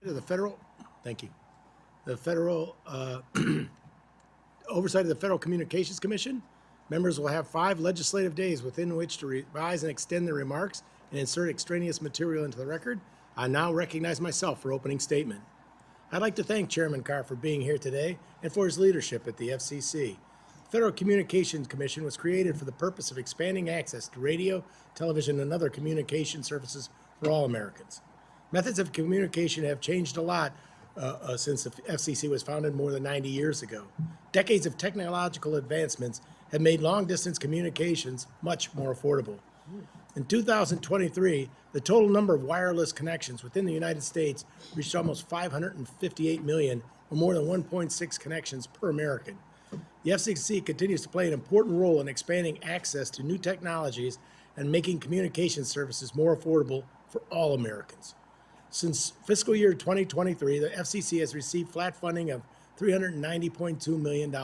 To the federal, thank you. The federal oversight of the Federal Communications Commission. Members will have 5 legislative days within which to revise and extend their remarks and insert extraneous material into the record. I now recognize myself for opening statement. I'd like to thank Chairman Carr for being here today and for his leadership at the FCC. The Federal Communications Commission was created for the purpose of expanding access to radio, television, and other communication services for all Americans. Methods of communication have changed a lot since the FCC was founded more than 90 years ago. Decades of technological advancements have made long-distance communications much more affordable. In 2023, the total number of wireless connections within the United States reached almost 558 million, or more than 1.6 connections per American. The FCC continues to play an important role in expanding access to new technologies and making communication services more affordable for all Americans. Since fiscal year 2023, the FCC has received flat funding of $390.2 million.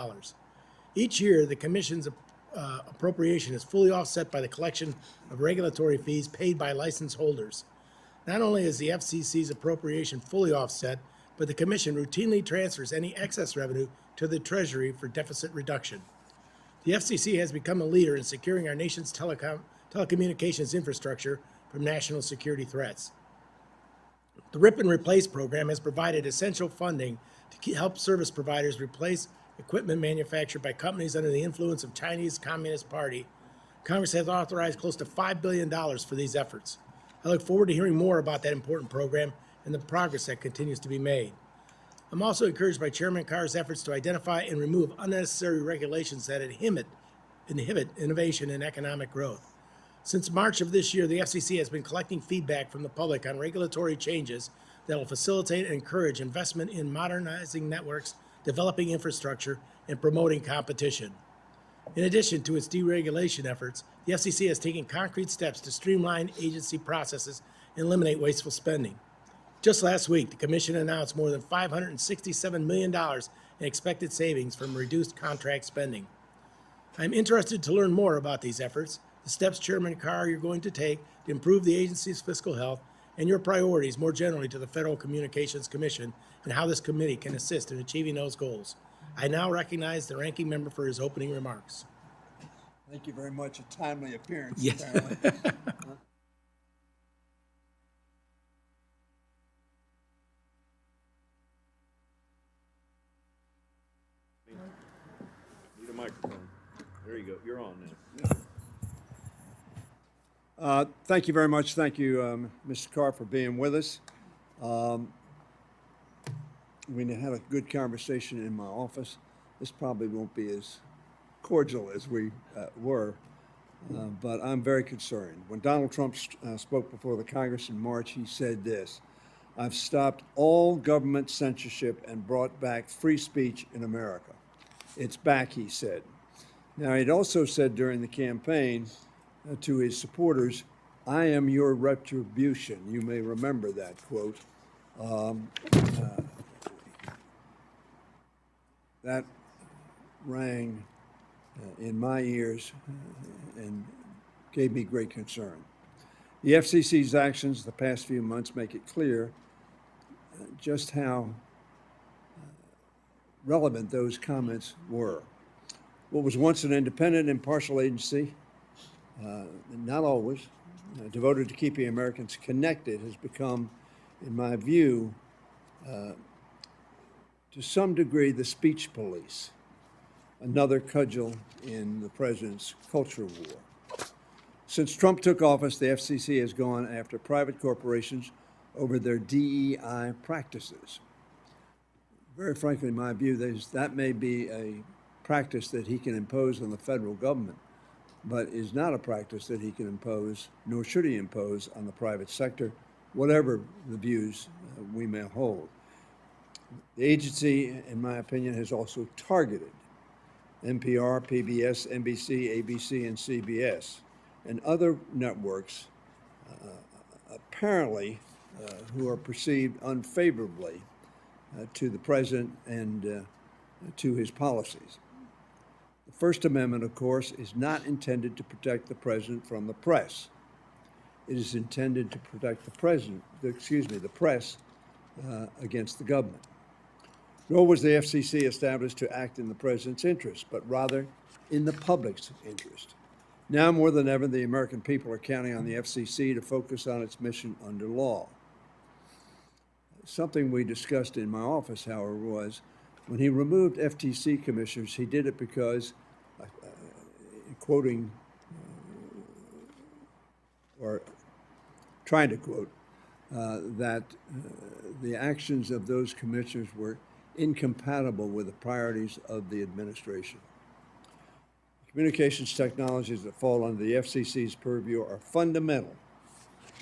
Each year, the Commission's appropriation is fully offset by the collection of regulatory fees paid by license holders. Not only is the FCC's appropriation fully offset, but the Commission routinely transfers any excess revenue to the Treasury for deficit reduction. The FCC has become a leader in securing our nation's telecommunications infrastructure from national security threats. The RIP and Replace program has provided essential funding to help service providers replace equipment manufactured by companies under the influence of Chinese Communist Party. Congress has authorized close to $5 billion for these efforts. I look forward to hearing more about that important program and the progress that continues to be made. I'm also encouraged by Chairman Carr's efforts to identify and remove unnecessary regulations that inhibit innovation and economic growth. Since March of this year, the FCC has been collecting feedback from the public on regulatory changes that will facilitate and encourage investment in modernizing networks, developing infrastructure, and promoting competition. In addition to its deregulation efforts, the FCC has taken concrete steps to streamline agency processes and eliminate wasteful spending. Just last week, the Commission announced more than $567 million in expected savings from reduced contract spending. I'm interested to learn more about these efforts, the steps, Chairman Carr, you're going to take to improve the agency's fiscal health, and your priorities more generally to the Federal Communications Commission and how this committee can assist in achieving those goals. I now recognize the ranking member for his opening remarks. Thank you very much. A timely appearance, Yes. apparently. Need a microphone. There you go. You're on now. Thank you very much. Thank you, Mr. Carr, for being with us. We had a good conversation in my office. This probably won't be as cordial as we were, but I'm very concerned. When Donald Trump spoke before the Congress in March, he said this: "I've stopped all government censorship and brought back free speech in America." It's back, he said. Now, he'd also said during the campaign to his supporters, "I am your retribution." You may remember that quote. That rang in my ears and gave me great concern. The FCC's actions the past few months make it clear just how relevant those comments were. What was once an independent, impartial agency, not always, devoted to keeping Americans connected, has become, in my view, to some degree, the speech police, another cudgel in the president's culture war. Since Trump took office, the FCC has gone after private corporations over their DEI practices. Very frankly, in my view, that may be a practice that he can impose on the federal government, but is not a practice that he can impose, nor should he impose, on the private sector, whatever the views we may hold. The agency, in my opinion, has also targeted NPR, PBS, NBC, ABC, and CBS, and other networks apparently who are perceived unfavorably to the president and to his policies. The First Amendment, of course, is not intended to protect the president from the press. It is intended to protect the press against the government. Nor was the FCC established to act in the president's interest, but rather in the public's interest. Now more than ever, the American people are counting on the FCC to focus on its mission under law. Something we discussed in my office, however, was when he removed FTC commissioners, he did it because, quoting, or trying to quote, that the actions of those commissioners were incompatible with the priorities of the administration. Communications technologies that fall under the FCC's purview are fundamental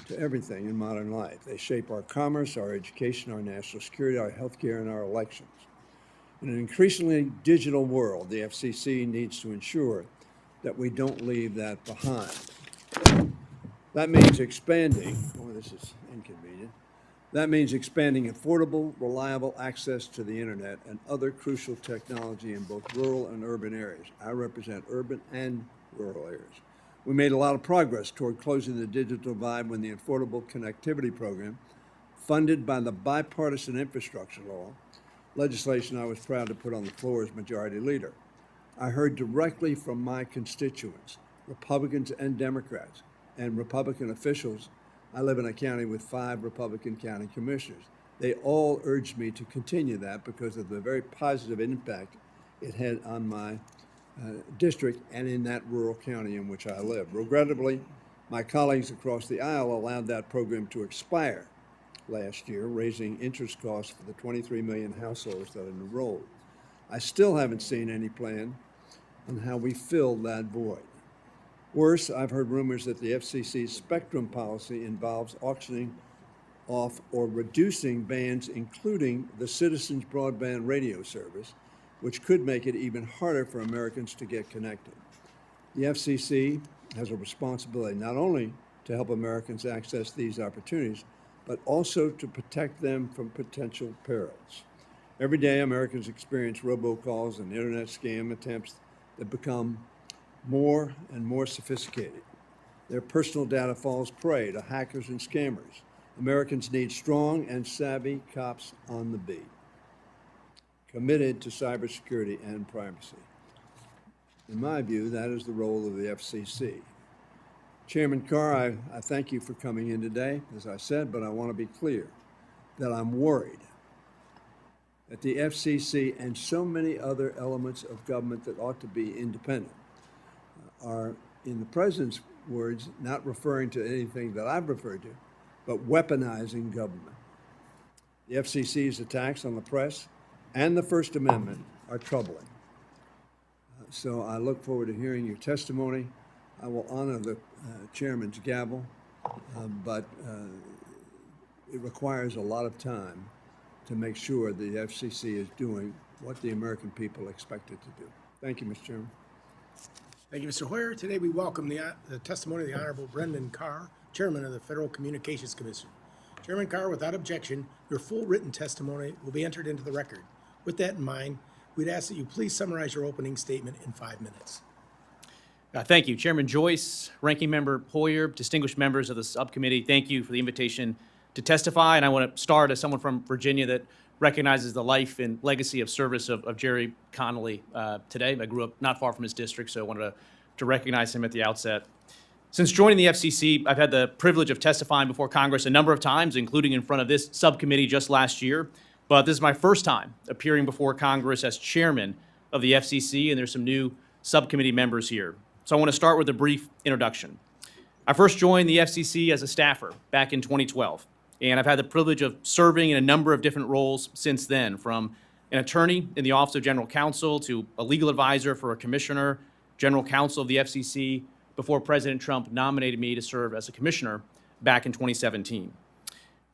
to everything in modern life. They shape our commerce, our education, our national security, our healthcare, and our elections. In an increasingly digital world, the FCC needs to ensure that we don't leave that behind. That means expanding, oh, this is inconvenient. That means expanding affordable, reliable access to the internet and other crucial technology in both rural and urban areas. I represent urban and rural areas. We made a lot of progress toward closing the digital divide when the Affordable Connectivity Program, funded by the Bipartisan Infrastructure Law, legislation I was proud to put on the floor as Majority Leader. I heard directly from my constituents, Republicans and Democrats, and Republican officials. I live in a county with 5 Republican county commissioners. They all urged me to continue that because of the very positive impact it had on my district and in that rural county in which I live. Regrettably, my colleagues across the aisle allowed that program to expire last year, raising interest costs for the 23 million households that enrolled. I still haven't seen any plan on how we fill that void. Worse, I've heard rumors that the FCC's spectrum policy involves auctioning off or reducing bands, including the Citizens Broadband Radio Service, which could make it even harder for Americans to get connected. The FCC has a responsibility not only to help Americans access these opportunities, but also to protect them from potential perils. Every day, Americans experience robocalls and internet scam attempts that become more and more sophisticated. Their personal data falls prey to hackers and scammers. Americans need strong and savvy cops on the beat, committed to cybersecurity and privacy. In my view, that is the role of the FCC. Chairman Carr, I thank you for coming in today, as I said, but I want to be clear that I'm worried that the FCC and so many other elements of government that ought to be independent are, in the president's words, not referring to anything that I've referred to, but weaponizing government. The FCC's attacks on the press and the First Amendment are troubling. So I look forward to hearing your testimony. I will honor the chairman's gavel, but it requires a lot of time to make sure the FCC is doing what the American people expect it to do. Thank you, Mr. Chairman. Thank you, Mr. Hoyer. Today we welcome the testimony of the Honorable Brendan Carr, Chairman of the Federal Communications Commission. Chairman Carr, without objection, your full written testimony will be entered into the record. With that in mind, we'd ask that you please summarize your opening statement in 5 minutes. Thank you, Chairman Joyce, Ranking Member Hoyer, distinguished members of the subcommittee. Thank you for the invitation to testify. And I want to start as someone from Virginia that recognizes the life and legacy of service of Jerry Connolly today. I grew up not far from his district, so I wanted to recognize him at the outset. Since joining the FCC, I've had the privilege of testifying before Congress a number of times, including in front of this subcommittee just last year. But this is my first time appearing before Congress as chairman of the FCC, and there's some new subcommittee members here. So I want to start with a brief introduction. I first joined the FCC as a staffer back in 2012, and I've had the privilege of serving in a number of different roles since then, from an attorney in the Office of General Counsel to a legal advisor for a commissioner, general counsel of the FCC, before President Trump nominated me to serve as a commissioner back in 2017.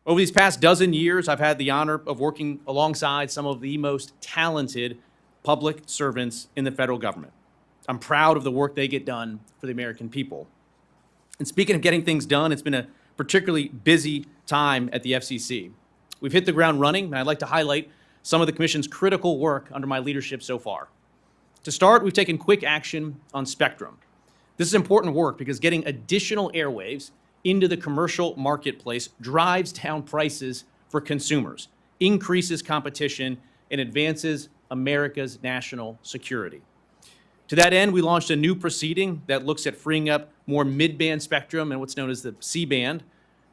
Over these past dozen years, I've had the honor of working alongside some of the most talented public servants in the federal government. I'm proud of the work they get done for the American people. And speaking of getting things done, it's been a particularly busy time at the FCC. We've hit the ground running, and I'd like to highlight some of the Commission's critical work under my leadership so far. To start, we've taken quick action on spectrum. This is important work because getting additional airwaves into the commercial marketplace drives down prices for consumers. increases competition, and advances America's national security. To that end, we launched a new proceeding that looks at freeing up more mid-band spectrum and what's known as the C-band.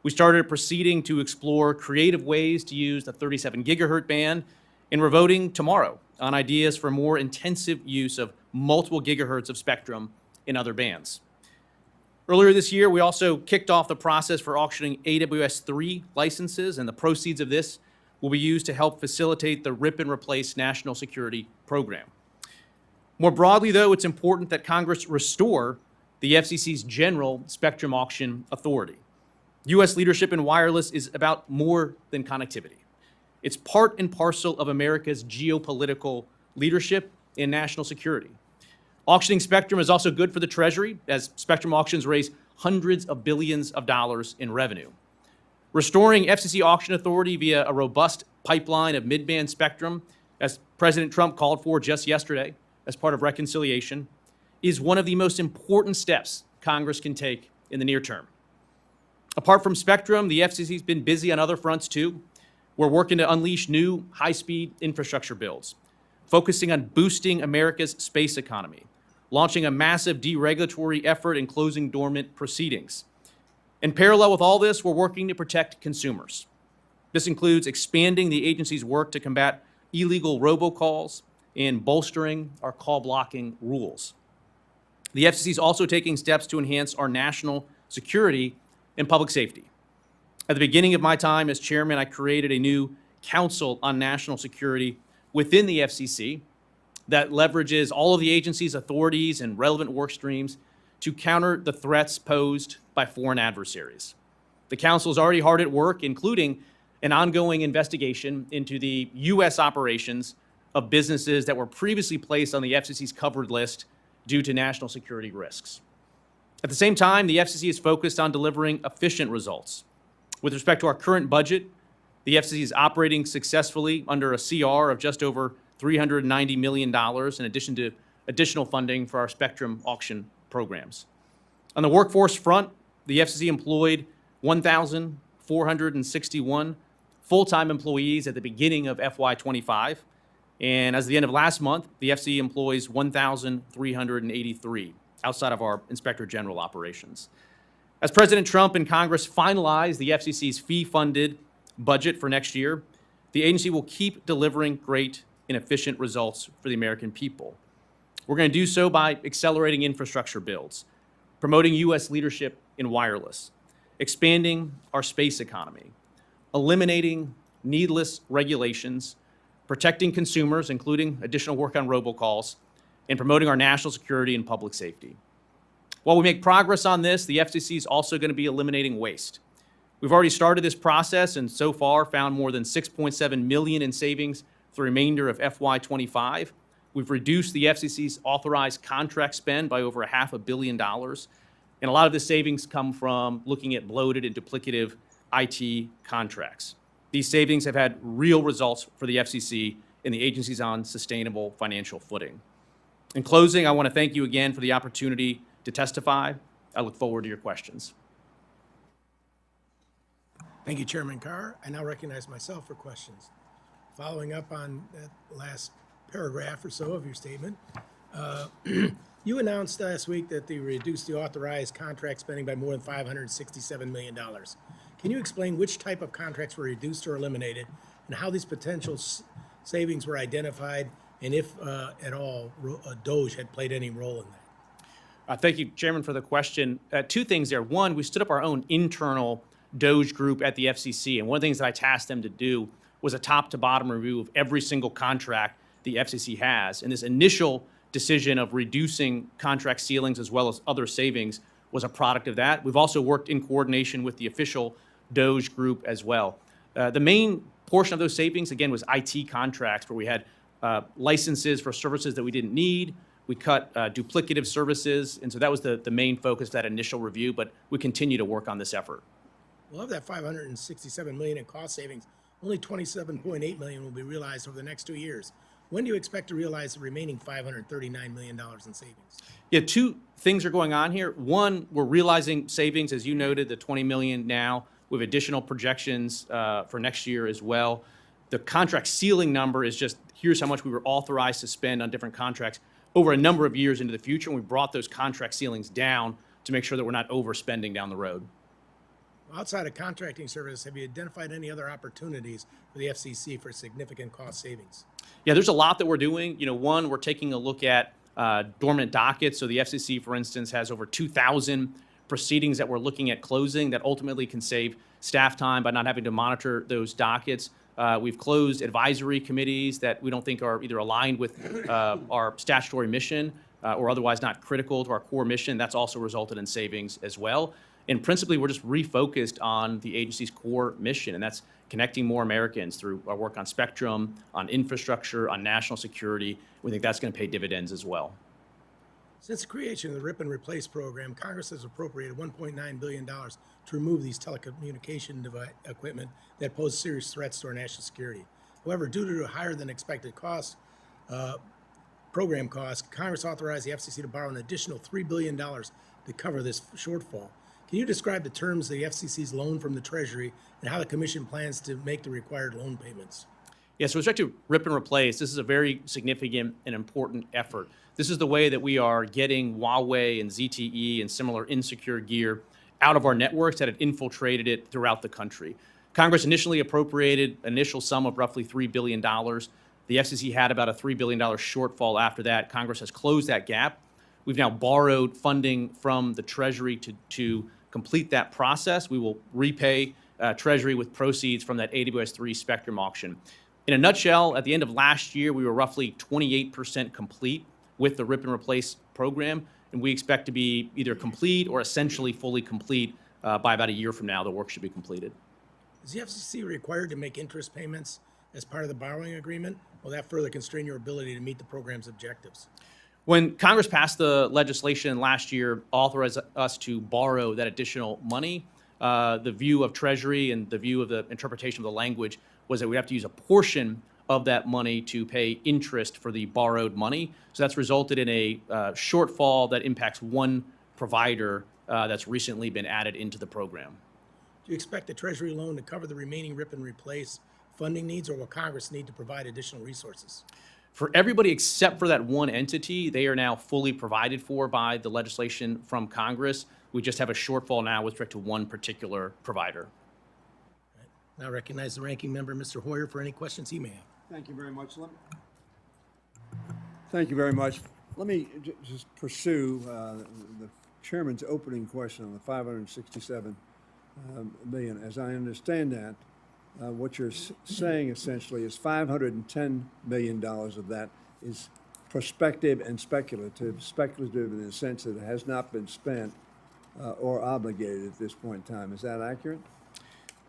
We started a proceeding to explore creative ways to use the 37 gigahertz band, and we're voting tomorrow on ideas for more intensive use of multiple gigahertz of spectrum in other bands. Earlier this year, we also kicked off the process for auctioning AWS-3 licenses, and the proceeds of this will be used to help facilitate the Rip and Replace national security program. More broadly, though, it's important that Congress restore the FCC's general spectrum auction authority. U.S. leadership in wireless is about more than connectivity. It's part and parcel of America's geopolitical leadership in national security. Auctioning spectrum is also good for the Treasury, as spectrum auctions raise hundreds of billions of dollars in revenue. Restoring FCC auction authority via a robust pipeline of mid-band spectrum, as President Trump called for just yesterday as part of reconciliation, is one of the most important steps Congress can take in the near term. Apart from spectrum, the FCC's been busy on other fronts too. We're working to unleash new high-speed infrastructure builds, focusing on boosting America's space economy, launching a massive deregulatory effort and closing dormant proceedings. In parallel with all this, we're working to protect consumers. This includes expanding the agency's work to combat illegal robocalls and bolstering our call blocking rules. The FCC is also taking steps to enhance our national security and public safety. At the beginning of my time as chairman, I created a new Council on National Security within the FCC that leverages all of the agency's authorities and relevant work streams to counter the threats posed by foreign adversaries. The council is already hard at work, including an ongoing investigation into the U.S. operations of businesses that were previously placed on the FCC's covered list due to national security risks. At the same time, the FCC is focused on delivering efficient results. With respect to our current budget, the FCC is operating successfully under a CR of just over $390 million in addition to additional funding for our spectrum auction programs. On the workforce front, the FCC employed 1,461 full-time employees at the beginning of FY25, and as of the end of last month, the FCC employs 1,383 outside of our Inspector General operations. As President Trump and Congress finalize the FCC's fee-funded budget for next year, the agency will keep delivering great and efficient results for the American people. We're going to do so by accelerating infrastructure builds, promoting U.S. leadership in wireless, expanding our space economy, eliminating needless regulations, protecting consumers, including additional work on robocalls, and promoting our national security and public safety. While we make progress on this, the FCC is also going to be eliminating waste. We've already started this process and so far found more than $6.7 million in savings for the remainder of FY25. We've reduced the FCC's authorized contract spend by over $500 million. And a lot of the savings come from looking at bloated and duplicative IT contracts. These savings have had real results for the FCC, and the agency's on sustainable financial footing. In closing, I want to thank you again for the opportunity to testify. I look forward to your questions. Thank you, Chairman Carr. I now recognize myself for questions. Following up on that last paragraph or so of your statement, you announced last week that they reduced the authorized contract spending by more than $567 million. Can you explain which type of contracts were reduced or eliminated, and how these potential savings were identified, and if at all DOGE had played any role in that? Thank you, Chairman, for the question. Two things there. One, we stood up our own internal DOGE group at the FCC, and one of the things that I tasked them to do was a top-to-bottom review of every single contract the FCC has. And this initial decision of reducing contract ceilings as well as other savings was a product of that. We've also worked in coordination with the official DOGE group as well. The main portion of those savings, again, was IT contracts where we had licenses for services that we didn't need. We cut duplicative services, and so that was the main focus of that initial review, but we continue to work on this effort. Well, of that $567 million in cost savings, only $27.8 million will be realized over the next 2 years. When do you expect to realize the remaining $539 million in savings? Yeah, two things are going on here. One, we're realizing savings, as you noted, the $20 million now. We have additional projections for next year as well. The contract ceiling number is just, here's how much we were authorized to spend on different contracts over a number of years into the future, and we brought those contract ceilings down to make sure that we're not overspending down the road. Outside of contracting services, have you identified any other opportunities for the FCC for significant cost savings? Yeah, there's a lot that we're doing. One, we're taking a look at dormant dockets. So the FCC, for instance, has over 2,000 proceedings that we're looking at closing that ultimately can save staff time by not having to monitor those dockets. We've closed advisory committees that we don't think are either aligned with our statutory mission or otherwise not critical to our core mission. That's also resulted in savings as well. And principally, we're just refocused on the agency's core mission, and that's connecting more Americans through our work on spectrum, on infrastructure, on national security. We think that's going to pay dividends as well. Since the creation of the Rip and Replace program, Congress has appropriated $1.9 billion to remove these telecommunication equipment that pose serious threats to our national security. However, due to higher than expected program costs, Congress authorized the FCC to borrow an additional $3 billion to cover this shortfall. Can you describe the terms of the FCC's loan from the Treasury and how the Commission plans to make the required loan payments? Yeah, so with respect to Rip and Replace, this is a very significant and important effort. This is the way that we are getting Huawei and ZTE and similar insecure gear out of our networks that had infiltrated it throughout the country. Congress initially appropriated an initial sum of roughly $3 billion. The FCC had about a $3 billion shortfall after that. Congress has closed that gap. We've now borrowed funding from the Treasury to complete that process. We will repay Treasury with proceeds from that AWS-3 spectrum auction. In a nutshell, at the end of last year, we were roughly 28% complete with the Rip and Replace program, and we expect to be either complete or essentially fully complete by about a year from now. The work should be completed. Is the FCC required to make interest payments as part of the borrowing agreement? Will that further constrain your ability to meet the program's objectives? When Congress passed the legislation last year, authorized us to borrow that additional money, the view of Treasury and the view of the interpretation of the language was that we have to use a portion of that money to pay interest for the borrowed money. So that's resulted in a shortfall that impacts one provider that's recently been added into the program. Do you expect the Treasury loan to cover the remaining Rip and Replace funding needs, or will Congress need to provide additional resources? For everybody except for that one entity, they are now fully provided for by the legislation from Congress. We just have a shortfall now with respect to one particular provider. Now I recognize the ranking member, Mr. Hoyer, for any questions he may have. Thank you very much. Thank you very much. Let me just pursue the chairman's opening question on the $567 million. As I understand that, what you're saying essentially is $510 million of that is prospective and speculative. Speculative in the sense that it has not been spent or obligated at this point in time. Is that accurate?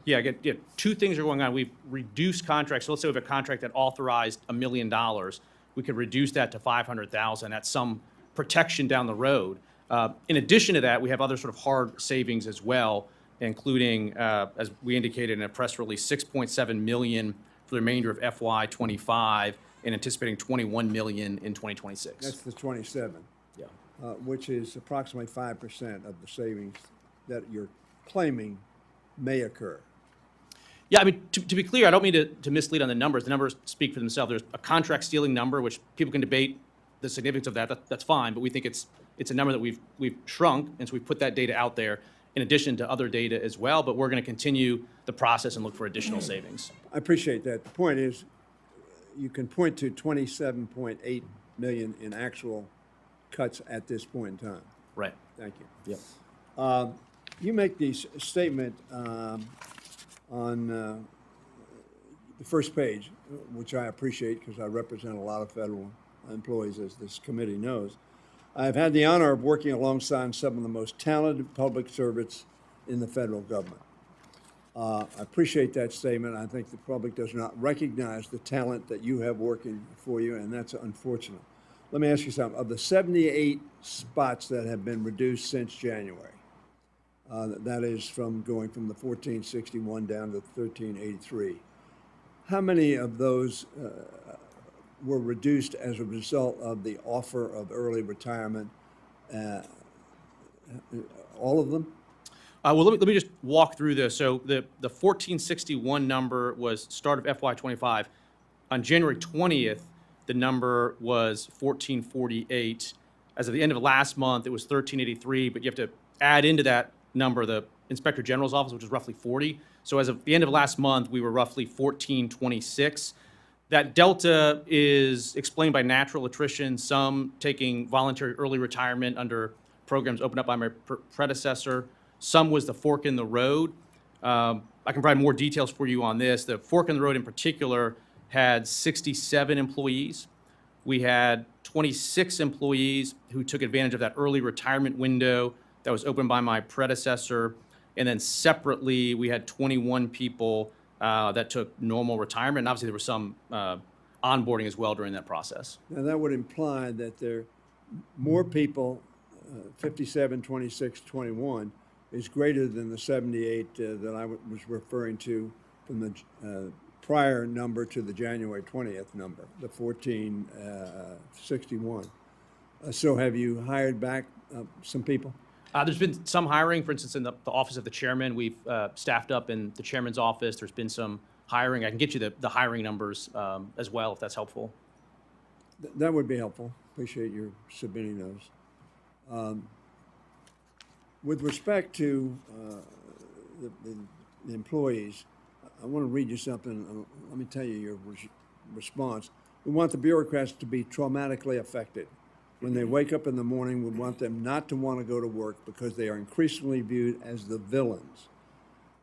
Yeah, again, two things are going on. We've reduced contracts. So let's say we have a contract that authorized $1 million. We could reduce that to $500,000. That's some protection down the road. In addition to that, we have other sort of hard savings as well, including, as we indicated in a press release, $6.7 million for the remainder of FY25 and anticipating $21 million in 2026. That's the 27, Yeah. which is approximately 5% of the savings that you're claiming may occur. Yeah, I mean, to be clear, I don't mean to mislead on the numbers. The numbers speak for themselves. There's a contract stealing number, which people can debate the significance of that. That's fine, but we think it's a number that we've shrunk, and so we've put that data out there in addition to other data as well, but we're going to continue the process and look for additional savings. I appreciate that. The point is, you can point to 27.8 million in actual cuts at this point in time. Right. Thank you. Yep. You make this statement on the first page, which I appreciate because I represent a lot of federal employees, as this committee knows. I've had the honor of working alongside some of the most talented public servants in the federal government. I appreciate that statement. I think the public does not recognize the talent that you have working for you, and that's unfortunate. Let me ask you something. Of the 78 spots that have been reduced since January, that is from going from the 1461 down to 1383, how many of those were reduced as a result of the offer of early retirement? All of them? Well, let me just walk through this. So the 1461 number was start of FY25. On January 20th, the number was 1448. As of the end of last month, it was 1383, but you have to add into that number the Inspector General's office, which is roughly 40. So as of the end of last month, we were roughly 1426. That delta is explained by natural attrition, some taking voluntary early retirement under programs opened up by my predecessor. Some was the fork in the road. I can provide more details for you on this. The fork in the road in particular had 67 employees. We had 26 employees who took advantage of that early retirement window that was opened by my predecessor. And then separately, we had 21 people that took normal retirement. And obviously, there was some onboarding as well during that process. Now, that would imply that there are more people, 57, 26, 21, is greater than the 78 that I was referring to from the prior number to the January 20th number, the 1461. So have you hired back some people? There's been some hiring, for instance, in the office of the chairman. We've staffed up in the chairman's office. There's been some hiring. I can get you the hiring numbers as well, if that's helpful. That would be helpful. Appreciate your submitting those. With respect to the employees, I want to read you something. Let me tell you your response. We want the bureaucrats to be traumatically affected. When they wake up in the morning, we want them not to want to go to work because they are increasingly viewed as the villains.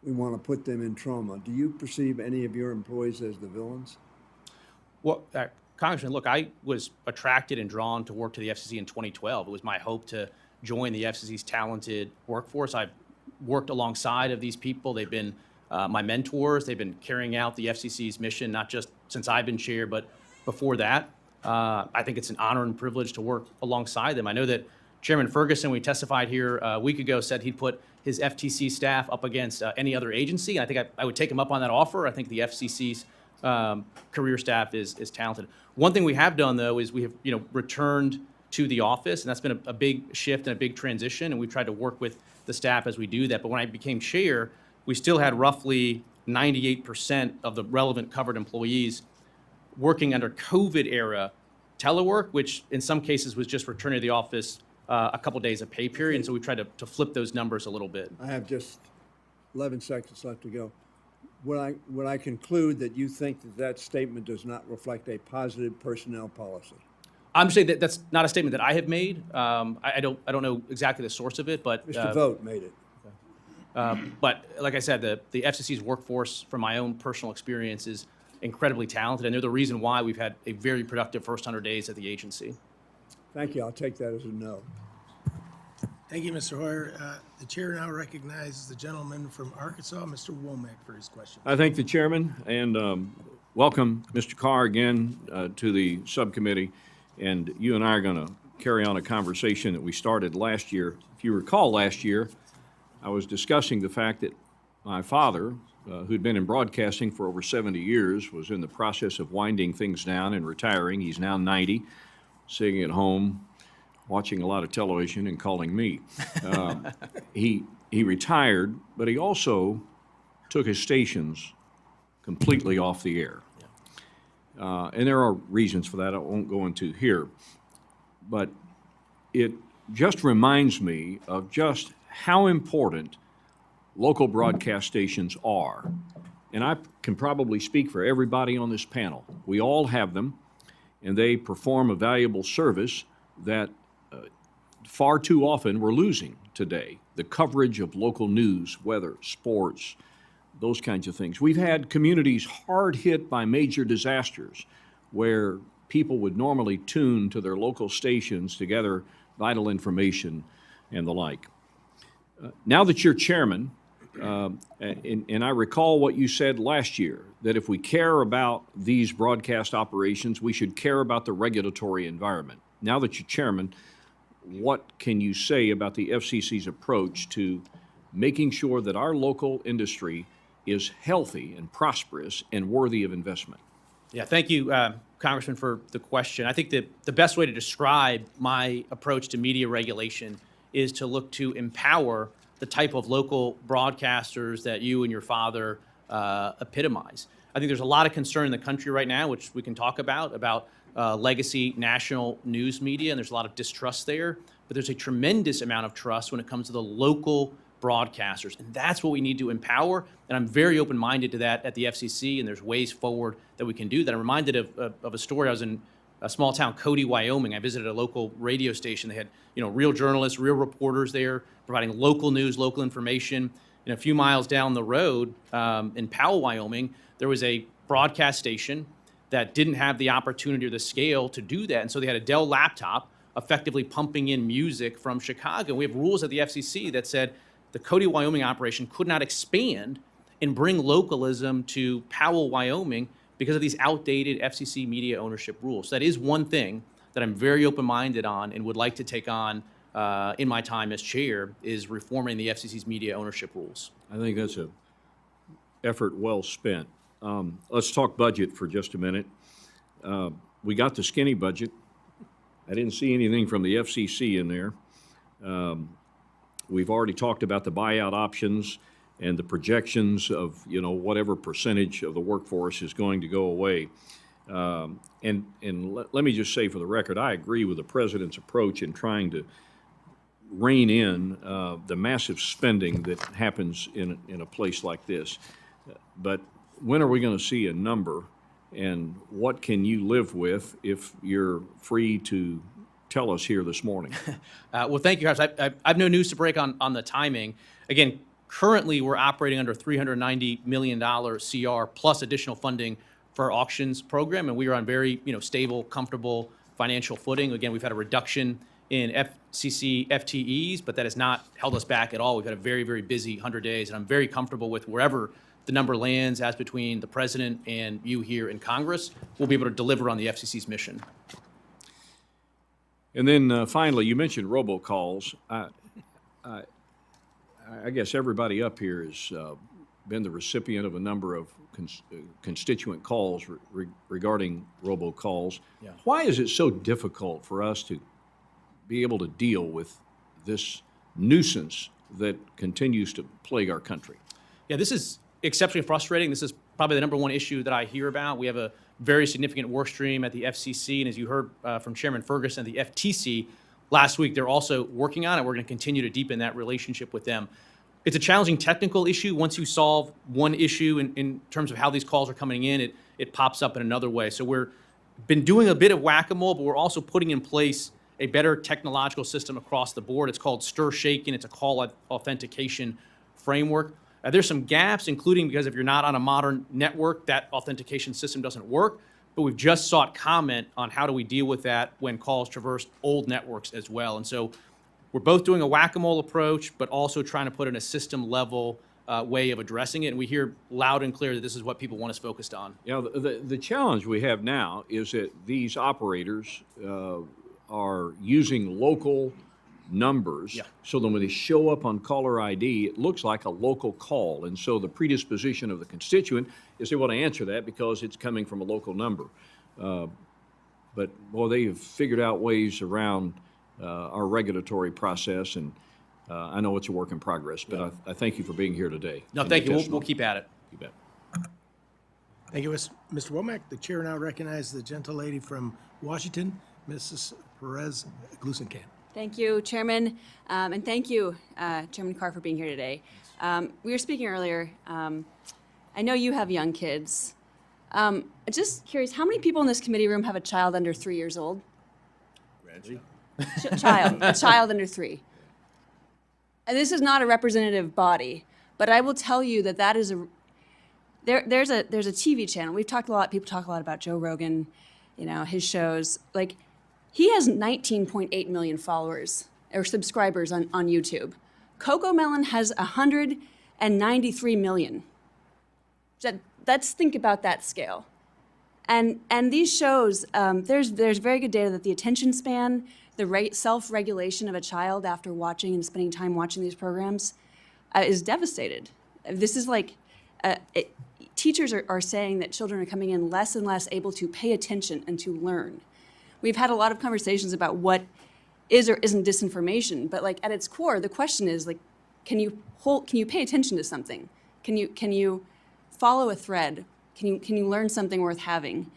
We want to put them in trauma. Do you perceive any of your employees as the villains? Well, Congressman, look, I was attracted and drawn to work to the FCC in 2012. It was my hope to join the FCC's talented workforce. I've worked alongside of these people. They've been my mentors. They've been carrying out the FCC's mission, not just since I've been chair, but before that. I think it's an honor and privilege to work alongside them. I know that Chairman Ferguson, when he testified here a week ago, said he'd put his FTC staff up against any other agency. I think I would take him up on that offer. I think the FCC's career staff is talented. One thing we have done, though, is we have returned to the office, and that's been a big shift and a big transition, and we've tried to work with the staff as we do that. But when I became chair, we still had roughly 98% of the relevant covered employees working under COVID era telework, which in some cases was just returning to the office a couple days of pay period. And so we tried to flip those numbers a little bit. I have just 11 seconds left to go. Would I conclude that you think that statement does not reflect a positive personnel policy? I'm saying that that's not a statement that I have made. I don't know exactly the source of it, but Mr. Vogt made it. But like I said, the FCC's workforce, from my own personal experience, is incredibly talented, and they're the reason why we've had a very productive first 100 days at the agency. Thank you. I'll take that as a no. Thank you, Mr. Hoyer. The chair now recognizes the gentleman from Arkansas, Mr. Womack, for his question. I thank the chairman and welcome Mr. Carr again to the subcommittee. And you and I are going to carry on a conversation that we started last year. If you recall, last year, I was discussing the fact that my father, who'd been in broadcasting for over 70 years, was in the process of winding things down and retiring. He's now 90, sitting at home, watching a lot of television and calling me. He retired, but he also took his stations completely off the air. And there are reasons for that I won't go into here. But it just reminds me of just how important local broadcast stations are. And I can probably speak for everybody on this panel. We all have them, and they perform a valuable service that far too often we're losing today. The coverage of local news, weather, sports, those kinds of things. We've had communities hard hit by major disasters where people would normally tune to their local stations to gather vital information and the like. Now that you're chairman, and I recall what you said last year, that if we care about these broadcast operations, we should care about the regulatory environment. Now that you're chairman, what can you say about the FCC's approach to making sure that our local industry is healthy and prosperous and worthy of investment? Yeah, thank you, Congressman, for the question. I think that the best way to describe my approach to media regulation is to look to empower the type of local broadcasters that you and your father epitomize. I think there's a lot of concern in the country right now, which we can talk about legacy national news media, and there's a lot of distrust there. But there's a tremendous amount of trust when it comes to the local broadcasters, and that's what we need to empower. And I'm very open-minded to that at the FCC, and there's ways forward that we can do that. I'm reminded of a story. I was in a small town, Cody, Wyoming. I visited a local radio station. They had, real journalists, real reporters there providing local news, local information. And a few miles down the road in Powell, Wyoming, there was a broadcast station that didn't have the opportunity or the scale to do that. And so they had a Dell laptop effectively pumping in music from Chicago. We have rules at the FCC that said the Cody, Wyoming operation could not expand and bring localism to Powell, Wyoming because of these outdated FCC media ownership rules. So that is one thing that I'm very open-minded on and would like to take on in my time as chair, is reforming the FCC's media ownership rules. I think that's an effort well spent. Let's talk budget for just a minute. We got the skinny budget. I didn't see anything from the FCC in there. We've already talked about the buyout options and the projections of, whatever percentage of the workforce is going to go away. And let me just say for the record, I agree with the president's approach in trying to rein in the massive spending that happens in a place like this. But when are we going to see a number, and what can you live with if you're free to tell us here this morning? Well, thank you, Harris. I have no news to break on the timing. Again, currently we're operating under $390 million CR plus additional funding for our auctions program, and we are on very stable, comfortable financial footing. Again, we've had a reduction in FCC FTEs, but that has not held us back at all. We've had a very, very busy 100 days, and I'm very comfortable with wherever the number lands as between the president and you here in Congress. We'll be able to deliver on the FCC's mission. And then finally, you mentioned robocalls. I guess everybody up here has been the recipient of a number of constituent calls regarding robocalls. Yeah. Why is it so difficult for us to be able to deal with this nuisance that continues to plague our country? Yeah, this is exceptionally frustrating. This is probably the number one issue that I hear about. We have a very significant work stream at the FCC, and as you heard from Chairman Ferguson, the FTC last week, they're also working on it. We're going to continue to deepen that relationship with them. It's a challenging technical issue. Once you solve one issue in terms of how these calls are coming in, it pops up in another way. So we're been doing a bit of whack-a-mole, but we're also putting in place a better technological system across the board. It's called Stir Shaken. It's a call authentication framework. There's some gaps, including because if you're not on a modern network, that authentication system doesn't work. But we've just sought comment on how do we deal with that when calls traverse old networks as well. And so we're both doing a whack-a-mole approach, but also trying to put in a system-level way of addressing it. And we hear loud and clear that this is what people want us focused on. The challenge we have now is that these operators are using local numbers. Yeah. So that when they show up on caller ID, it looks like a local call. And so the predisposition of the constituent is they want to answer that because it's coming from a local number. But boy, they have figured out ways around our regulatory process, and I know it's a work in progress, but I thank you for being here today. No, thank you. We'll keep at it. You bet. Thank you, Mr. Womack. The chair now recognizes the gentle lady from Washington, Mrs. Perez Glusenkamp. Thank you, Chairman, and thank you, Chairman Carr, for being here today. We were speaking earlier. I know you have young kids. Just curious, how many people in this committee room have a child under 3 years old? A child under 3. And this is not a representative body, but I will tell you that that is there's a TV channel. We've talked a lot. People talk a lot about Joe Rogan, his shows. Like, he has 19.8 million followers or subscribers on YouTube. Coco Melon has 193 million. Let's think about that scale. And these shows, there's very good data that the attention span, the self-regulation of a child after watching and spending time watching these programs is devastated. This is like, teachers are saying that children are coming in less and less able to pay attention and to learn. We've had a lot of conversations about what is or isn't disinformation, but like at its core, the question is like, Can you pay attention to something? Can you follow a thread? Can you learn something worth having?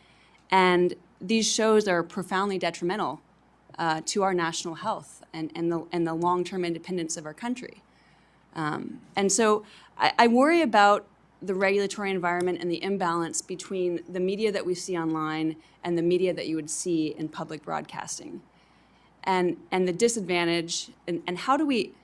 And these shows are profoundly detrimental to our national health and the long-term independence of our country. And so I worry about the regulatory environment and the imbalance between the media that we see online and the media that you would see in public broadcasting. And the disadvantage, and how do we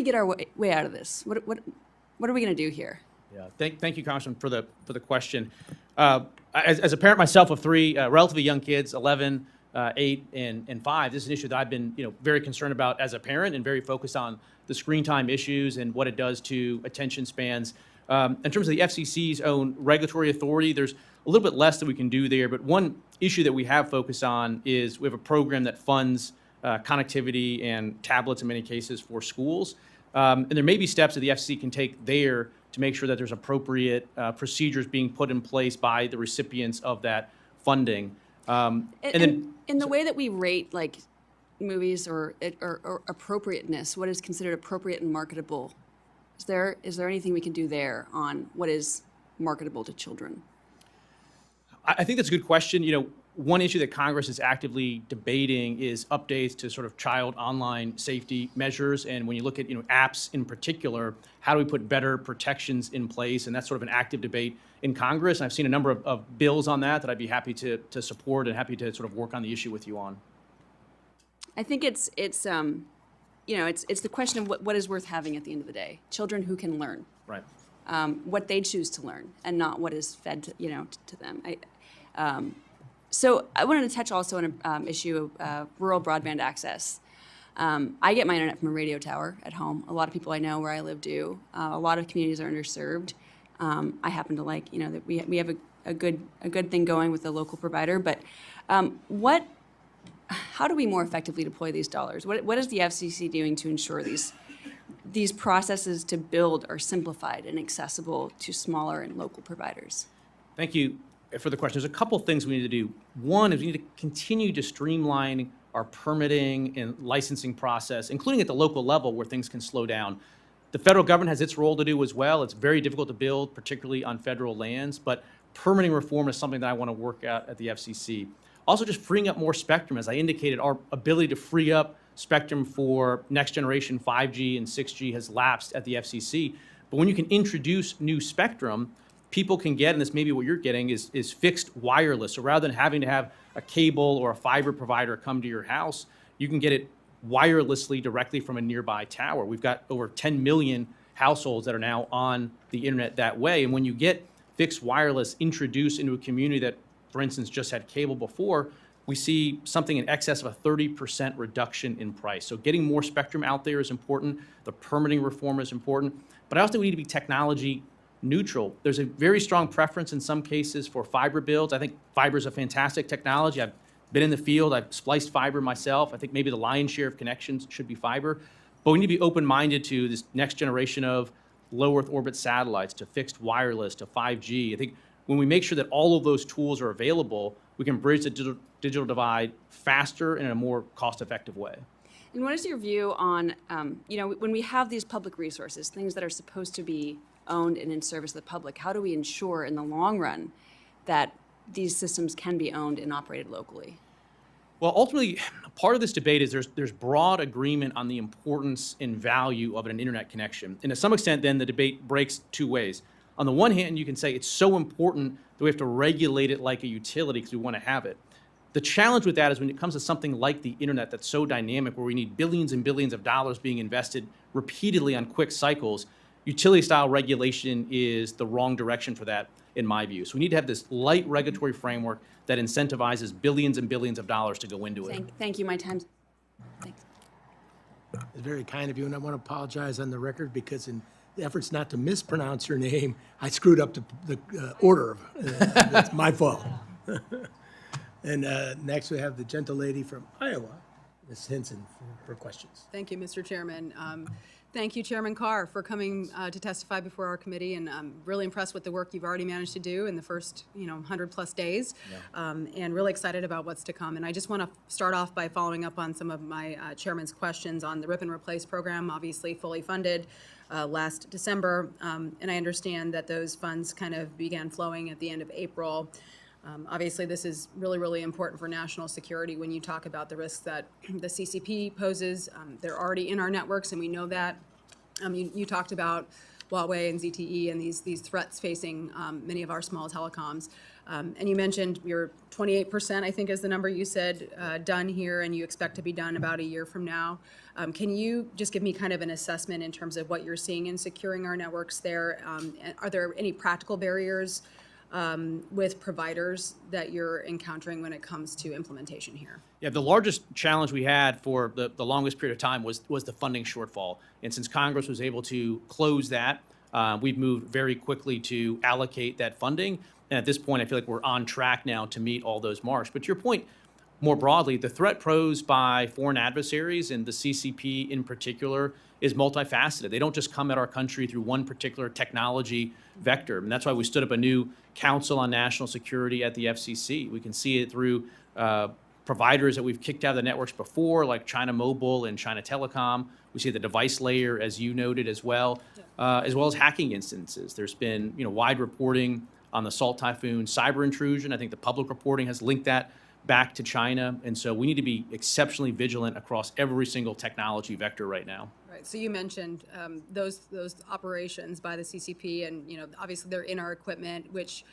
get our way out of this? What are we going to do here? Yeah, thank you, Congressman, for the question. As a parent myself of three relatively young kids, 11, 8, and 5, this is an issue that I've been very concerned about as a parent and very focused on the screen time issues and what it does to attention spans. In terms of the FCC's own regulatory authority, there's a little bit less that we can do there, but one issue that we have focused on is we have a program that funds connectivity and tablets in many cases for schools. And there may be steps that the FCC can take there to make sure that there's appropriate procedures being put in place by the recipients of that funding. And then, in the way that we rate like movies or appropriateness, what is considered appropriate and marketable, is there anything we can do there on what is marketable to children? I think that's a good question. One issue that Congress is actively debating is updates to sort of child online safety measures. And when you look at apps in particular, how do we put better protections in place? And that's sort of an active debate in Congress. And I've seen a number of bills on that I'd be happy to support and happy to sort of work on the issue with you on. I think it's the question of what is worth having at the end of the day. Children who can learn. Right. What they choose to learn and not what is fed to them. So I wanted to touch also on an issue of rural broadband access. I get my internet from a radio tower at home. A lot of people I know where I live do. A lot of communities are underserved. I happen to like that we have a good thing going with the local provider. But how do we more effectively deploy these dollars? What is the FCC doing to ensure these processes to build are simplified and accessible to smaller and local providers? Thank you for the question. There's a couple things we need to do. One is we need to continue to streamline our permitting and licensing process, including at the local level where things can slow down. The federal government has its role to do as well. It's very difficult to build, particularly on federal lands, but permitting reform is something that I want to work at the FCC. Also, just freeing up more spectrum. As I indicated, our ability to free up spectrum for next generation 5G and 6G has lapsed at the FCC. But when you can introduce new spectrum, people can get, and this may be what you're getting, is fixed wireless. So rather than having to have a cable or a fiber provider come to your house, you can get it wirelessly directly from a nearby tower. We've got over 10 million households that are now on the internet that way. And when you get fixed wireless introduced into a community that, for instance, just had cable before, we see something in excess of a 30% reduction in price. So getting more spectrum out there is important. The permitting reform is important. But I also think we need to be technology neutral. There's a very strong preference in some cases for fiber builds. I think fiber is a fantastic technology. I've been in the field. I've spliced fiber myself. I think maybe the lion's share of connections should be fiber. But we need to be open-minded to this next generation of low Earth orbit satellites, to fixed wireless, to 5G. I think when we make sure that all of those tools are available, we can bridge the digital divide faster and in a more cost-effective way. And what is your view on, when we have these public resources, things that are supposed to be owned and in service of the public, how do we ensure in the long run that these systems can be owned and operated locally? Well, ultimately, part of this debate is there's broad agreement on the importance and value of an internet connection. And to some extent, then, the debate breaks two ways. On the one hand, you can say it's so important that we have to regulate it like a utility because we want to have it. The challenge with that is when it comes to something like the internet that's so dynamic, where we need billions and billions of dollars being invested repeatedly on quick cycles, utility-style regulation is the wrong direction for that, in my view. So we need to have this light regulatory framework that incentivizes billions and billions of dollars to go into it. Thank you. My time's. Thanks. It's very kind of you, and I want to apologize on the record because in the efforts not to mispronounce your name, I screwed up the order. That's my fault. And next we have the gentle lady from Iowa, Ms. Hinson, for her questions. Thank you, Mr. Chairman. Thank you, Chairman Carr, for coming to testify before our committee, and I'm really impressed with the work you've already managed to do in the first, 100-plus days, and really excited about what's to come. And I just want to start off by following up on some of my chairman's questions on the Rip and Replace program, obviously fully funded last December, and I understand that those funds kind of began flowing at the end of April. Obviously, this is really, really important for national security when you talk about the risks that the CCP poses. They're already in our networks, and we know that. You talked about Huawei and ZTE and these threats facing many of our small telecoms. And you mentioned you're 28%, I think is the number you said, done here, and you expect to be done about a year from now. Can you just give me kind of an assessment in terms of what you're seeing in securing our networks there? Are there any practical barriers with providers that you're encountering when it comes to implementation here? Yeah, the largest challenge we had for the longest period of time was the funding shortfall. And since Congress was able to close that, we've moved very quickly to allocate that funding. And at this point, I feel like we're on track now to meet all those marks. But to your point, more broadly, the threat posed by foreign adversaries, and the CCP in particular, is multifaceted. They don't just come at our country through one particular technology vector. And that's why we stood up a new Council on National Security at the FCC. We can see it through providers that we've kicked out of the networks before, like China Mobile and China Telecom. We see the device layer, as you noted, as well as hacking instances. There's been wide reporting on the Salt Typhoon cyber intrusion. I think the public reporting has linked that back to China. And so we need to be exceptionally vigilant across every single technology vector right now. Right. So you mentioned those operations by the CCP, and obviously they're in our equipment, which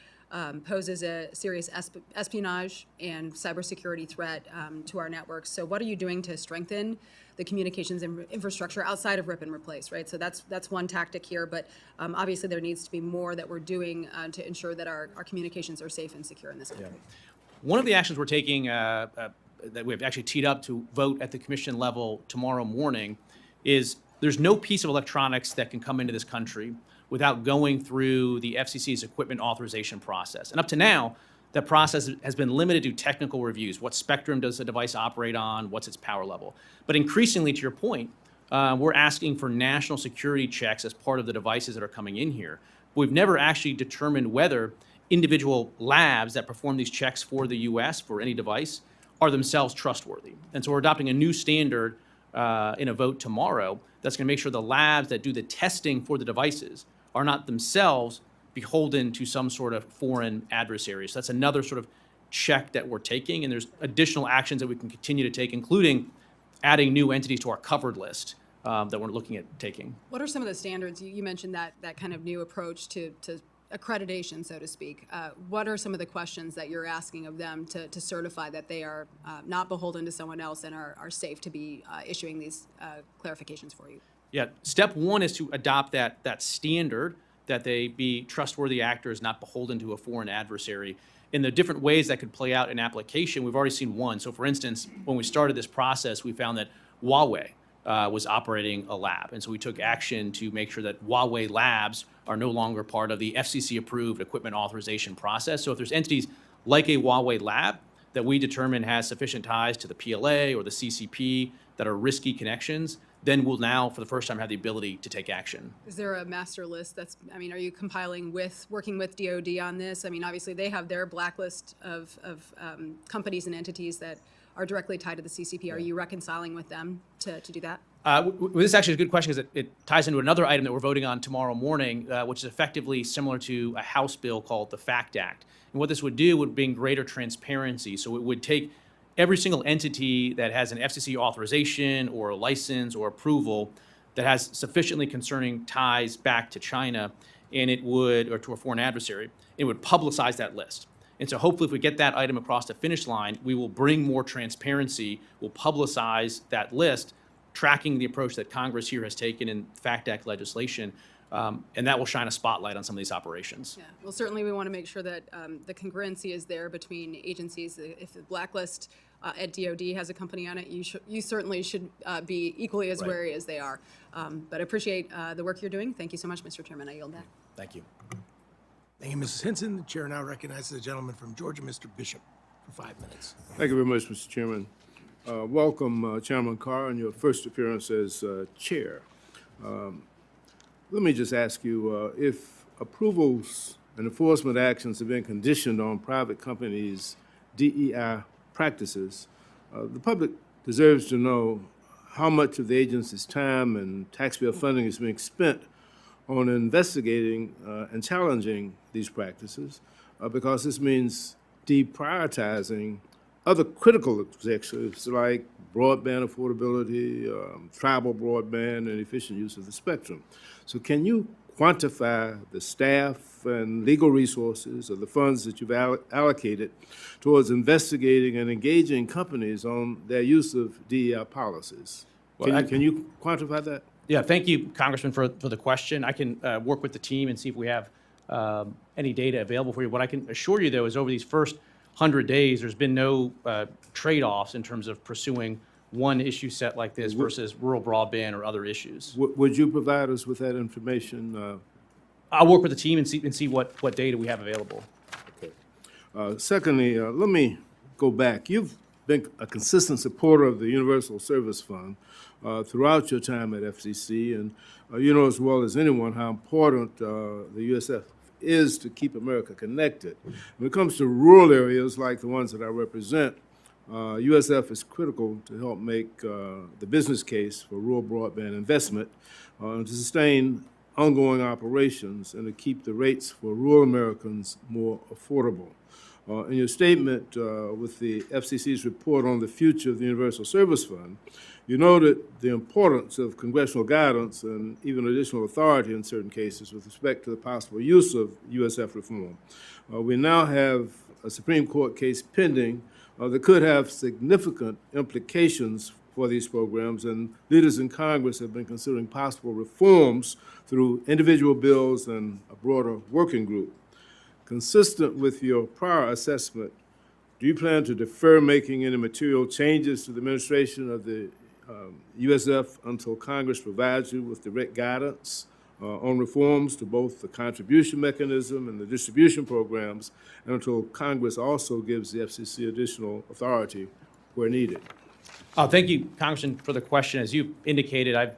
poses a serious espionage and cybersecurity threat to our networks. So what are you doing to strengthen the communications infrastructure outside of Rip and Replace, right? So that's one tactic here, but obviously there needs to be more that we're doing to ensure that our communications are safe and secure in this country. Yeah. One of the actions we're taking that we've actually teed up to vote at the commission level tomorrow morning is there's no piece of electronics that can come into this country without going through the FCC's equipment authorization process. And up to now, that process has been limited to technical reviews. What spectrum does the device operate on? What's its power level? But increasingly, to your point, we're asking for national security checks as part of the devices that are coming in here. But we've never actually determined whether individual labs that perform these checks for the U.S. for any device are themselves trustworthy. And so we're adopting a new standard in a vote tomorrow that's going to make sure the labs that do the testing for the devices are not themselves beholden to some sort of foreign adversary. So that's another sort of check that we're taking, and there's additional actions that we can continue to take, including adding new entities to our covered list that we're looking at taking. What are some of the standards? You mentioned that kind of new approach to accreditation, so to speak. What are some of the questions that you're asking of them to certify that they are not beholden to someone else and are safe to be issuing these clarifications for you? Yeah, step one is to adopt that standard that they be trustworthy actors, not beholden to a foreign adversary. In the different ways that could play out in application, we've already seen one. So for instance, when we started this process, we found that Huawei was operating a lab. And so we took action to make sure that Huawei labs are no longer part of the FCC-approved equipment authorization process. So if there's entities like a Huawei lab that we determine has sufficient ties to the PLA or the CCP that are risky connections, then we'll now, for the first time, have the ability to take action. Is there a master list are you compiling working with DOD on this? I mean, obviously they have their blacklist of companies and entities that are directly tied to the CCP. Are you reconciling with them to do that? This actually is a good question because it ties into another item that we're voting on tomorrow morning, which is effectively similar to a House bill called the FACT Act. And what this would do would bring greater transparency. So it would take every single entity that has an FCC authorization or a license or approval that has sufficiently concerning ties back to China, and it would, or to a foreign adversary, it would publicize that list. And so hopefully if we get that item across the finish line, we will bring more transparency, we'll publicize that list, tracking the approach that Congress here has taken in FACT Act legislation, and that will shine a spotlight on some of these operations. Yeah, well, certainly we want to make sure that the congruency is there between agencies. If the blacklist at DOD has a company on it, you certainly should be equally as wary as they are. But I appreciate the work you're doing. Thank you so much, Mr. Chairman. I yield back. Thank you. Thank you, Mrs. Henson. The chair now recognizes the gentleman from Georgia, Mr. Bishop, for 5 minutes. Thank you very much, Mr. Chairman. Welcome, Chairman Carr, on your first appearance as chair. Let me just ask you, if approvals and enforcement actions have been conditioned on private companies' DEI practices, the public deserves to know how much of the agency's time and taxpayer funding is being spent on investigating and challenging these practices, because this means deprioritizing other critical objectives like broadband affordability, tribal broadband, and efficient use of the spectrum. So can you quantify the staff and legal resources or the funds that you've allocated towards investigating and engaging companies on their use of DEI policies? Can you quantify that? Yeah, thank you, Congressman, for the question. I can work with the team and see if we have any data available for you. What I can assure you, though, is over these first 100 days, there's been no trade-offs in terms of pursuing one issue set like this versus rural broadband or other issues. Would you provide us with that information? I'll work with the team and see what data we have available. Okay. Secondly, let me go back. You've been a consistent supporter of the Universal Service Fund throughout your time at FCC, and you know as well as anyone how important the USF is to keep America connected. When it comes to rural areas like the ones that I represent, USF is critical to help make the business case for rural broadband investment, to sustain ongoing operations, and to keep the rates for rural Americans more affordable. In your statement with the FCC's report on the future of the Universal Service Fund, you noted the importance of congressional guidance and even additional authority in certain cases with respect to the possible use of USF reform. We now have a Supreme Court case pending that could have significant implications for these programs, and leaders in Congress have been considering possible reforms through individual bills and a broader working group. Consistent with your prior assessment, do you plan to defer making any material changes to the administration of the USF until Congress provides you with direct guidance on reforms to both the contribution mechanism and the distribution programs, and until Congress also gives the FCC additional authority where needed? Thank you, Congressman, for the question. As you indicated, I've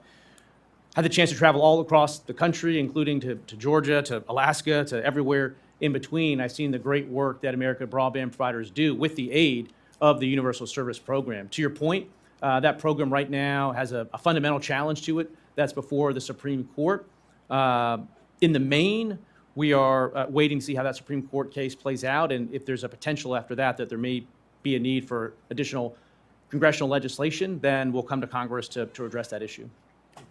had the chance to travel all across the country, including to Georgia, to Alaska, to everywhere in between. I've seen the great work that American broadband providers do with the aid of the Universal Service Program. To your point, that program right now has a fundamental challenge to it that's before the Supreme Court. In the main, we are waiting to see how that Supreme Court case plays out, and if there's a potential after that there may be a need for additional congressional legislation, then we'll come to Congress to address that issue.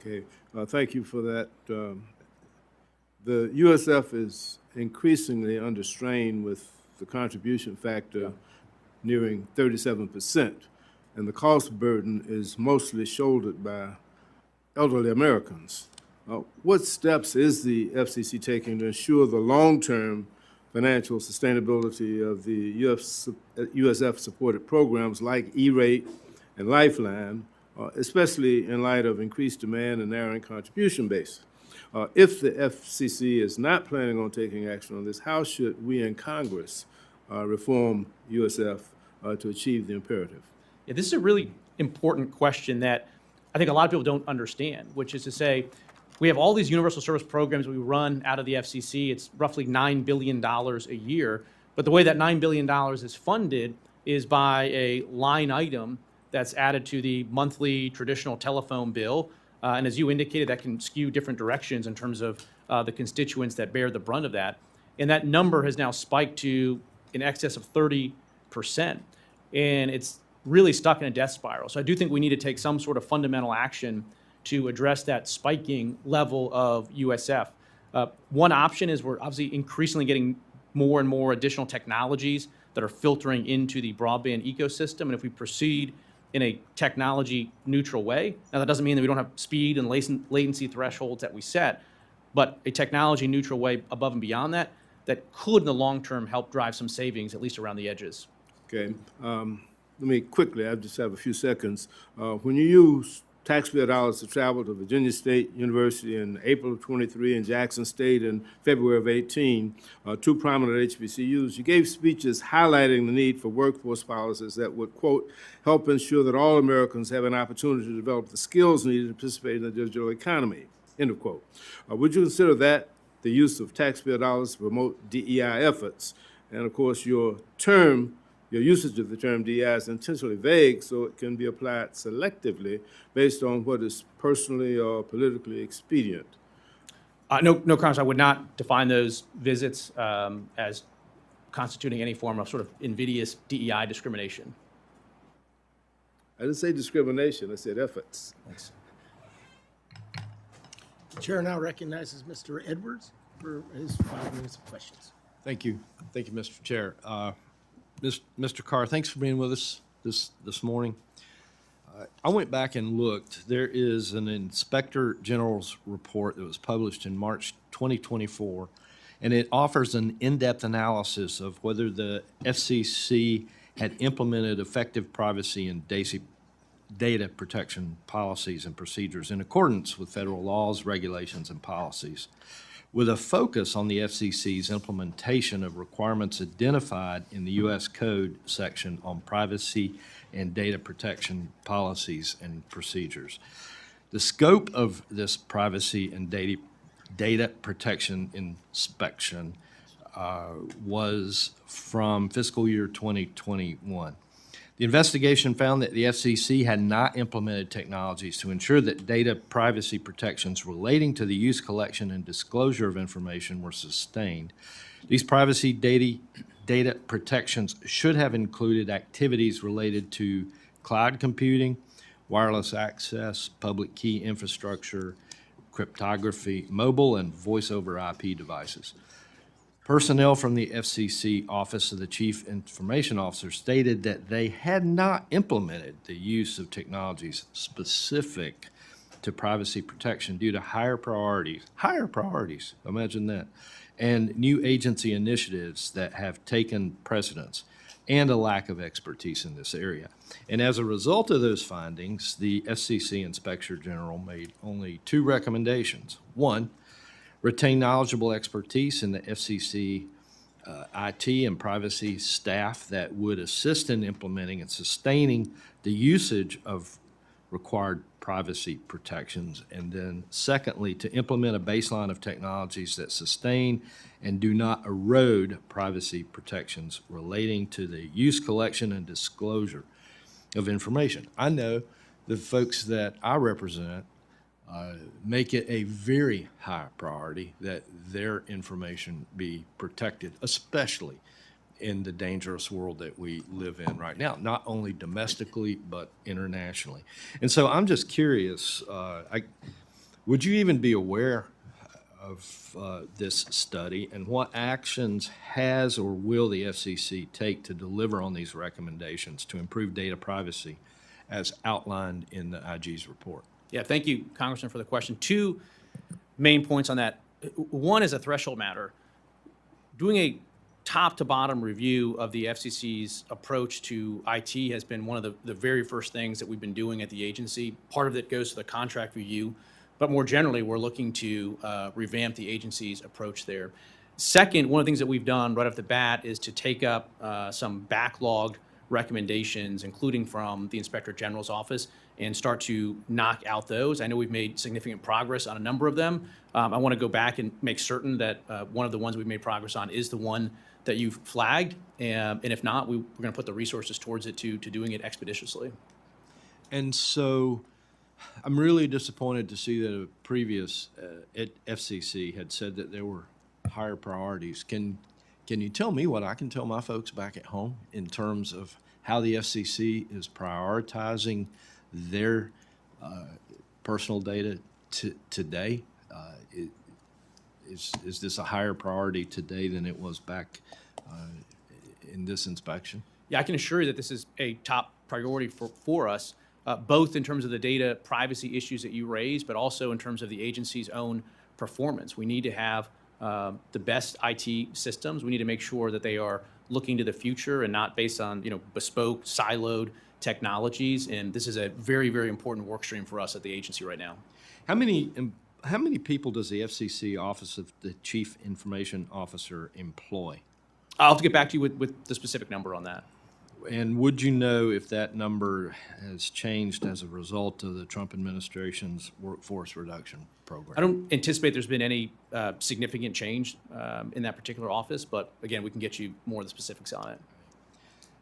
Okay, thank you for that. The USF is increasingly under strain with the contribution factor nearing 37%, and the cost burden is mostly shouldered by elderly Americans. What steps is the FCC taking to ensure the long-term financial sustainability of the USF-supported programs like E-Rate and Lifeline, especially in light of increased demand and narrowing contribution base? If the FCC is not planning on taking action on this, how should we in Congress reform USF to achieve the imperative? Yeah, this is a really important question that I think a lot of people don't understand, which is to say, we have all these universal service programs we run out of the FCC. It's roughly $9 billion a year. But the way that $9 billion is funded is by a line item that's added to the monthly traditional telephone bill. And as you indicated, that can skew different directions in terms of the constituents that bear the brunt of that. And that number has now spiked to in excess of 30%. And it's really stuck in a death spiral. So I do think we need to take some sort of fundamental action to address that spiking level of USF. One option is we're obviously increasingly getting more and more additional technologies that are filtering into the broadband ecosystem. And if we proceed in a technology neutral way, now that doesn't mean that we don't have speed and latency thresholds that we set, but a technology neutral way above and beyond that, that could in the long term help drive some savings, at least around the edges. Okay, let me quickly, I just have a few seconds. When you use taxpayer dollars to travel to Virginia State University in April of 23 and Jackson State in February of 18, two prominent HBCUs, you gave speeches highlighting the need for workforce policies that would, quote, help ensure that all Americans have an opportunity to develop the skills needed to participate in the digital economy. end of quote. Would you consider that the use of taxpayer dollars to promote DEI efforts? And of course, your usage of the term DEI is intentionally vague, so it can be applied selectively based on what is personally or politically expedient. No, Congress, I would not define those visits as constituting any form of sort of invidious DEI discrimination. I didn't say discrimination, I said efforts. Thanks. The chair now recognizes Mr. Edwards for his 5 minutes of questions. Thank you. Thank you, Mr. Chair. Mr. Carr, thanks for being with us this morning. I went back and looked. There is an Inspector General's report that was published in March 2024, and it offers an in-depth analysis of whether the FCC had implemented effective privacy and data protection policies and procedures in accordance with federal laws, regulations, and policies, with a focus on the FCC's implementation of requirements identified in the U.S. Code section on privacy and data protection policies and procedures. The scope of this privacy and data protection inspection was from fiscal year 2021. The investigation found that the FCC had not implemented technologies to ensure that data privacy protections relating to the use, collection, and disclosure of information were sustained. These privacy data protections should have included activities related to cloud computing, wireless access, public key infrastructure, cryptography, mobile and voice over IP devices. Personnel from the FCC Office of the Chief Information Officer stated that they had not implemented the use of technologies specific to privacy protection due to higher priorities, imagine that, and new agency initiatives that have taken precedence, and a lack of expertise in this area. And as a result of those findings, the FCC Inspector General made only 2 recommendations. 1, retain knowledgeable expertise in the FCC IT and privacy staff that would assist in implementing and sustaining the usage of required privacy protections. And then secondly, to implement a baseline of technologies that sustain and do not erode privacy protections relating to the use, collection, and disclosure of information. I know the folks that I represent make it a very high priority that their information be protected, especially in the dangerous world that we live in right now, not only domestically, but internationally. And so I'm just curious, would you even be aware of this study, and what actions has or will the FCC take to deliver on these recommendations to improve data privacy as outlined in the IG's report? Yeah, thank you, Congressman, for the question. 2 main points on that. One is a threshold matter. Doing a top-to-bottom review of the FCC's approach to IT has been one of the very first things that we've been doing at the agency. Part of it goes to the contract review, but more generally, we're looking to revamp the agency's approach there. Second, one of the things that we've done right off the bat is to take up some backlogged recommendations, including from the Inspector General's office, and start to knock out those. I know we've made significant progress on a number of them. I want to go back and make certain that one of the ones we've made progress on is the one that you've flagged, and if not, we're going to put the resources towards it to doing it expeditiously. And so I'm really disappointed to see that a previous FCC had said that there were higher priorities. Can you tell me what I can tell my folks back at home in terms of how the FCC is prioritizing their personal data today? Is this a higher priority today than it was back in this inspection? Yeah, I can assure you that this is a top priority for us, both in terms of the data privacy issues that you raised, but also in terms of the agency's own performance. We need to have the best IT systems. We need to make sure that they are looking to the future and not based on bespoke, siloed technologies. And this is a very, very important work stream for us at the agency right now. How many people does the FCC Office of the Chief Information Officer employ? I'll have to get back to you with the specific number on that. And would you know if that number has changed as a result of the Trump administration's workforce reduction program? I don't anticipate there's been any significant change in that particular office, but again, we can get you more of the specifics on it.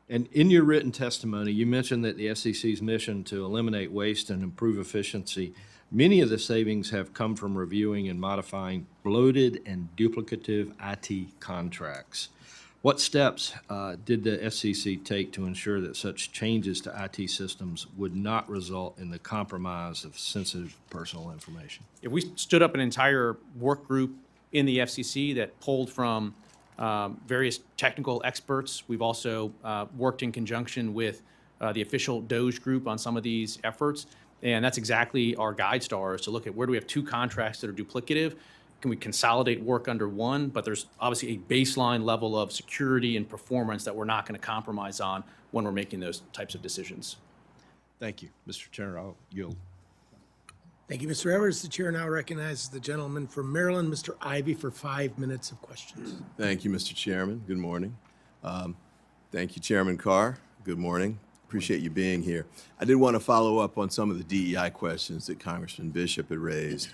And in your written testimony, you mentioned that the FCC's mission to eliminate waste and improve efficiency, many of the savings have come from reviewing and modifying bloated and duplicative IT contracts. What steps did the FCC take to ensure that such changes to IT systems would not result in the compromise of sensitive personal information? If we stood up an entire work group in the FCC that pulled from various technical experts. We've also worked in conjunction with the official DOJ group on some of these efforts. And that's exactly our guide star, is to look at where do we have two contracts that are duplicative. Can we consolidate work under one? But there's obviously a baseline level of security and performance that we're not going to compromise on when we're making those types of decisions. Thank you. Mr. Chair, I'll yield. Thank you, Mr. Evers. The chair now recognizes the gentleman from Maryland, Mr. Ivy, for 5 minutes of questions. Thank you, Mr. Chairman. Good morning. Thank you, Chairman Carr. Good morning. Appreciate you being here. I did want to follow up on some of the DEI questions that Congressman Bishop had raised.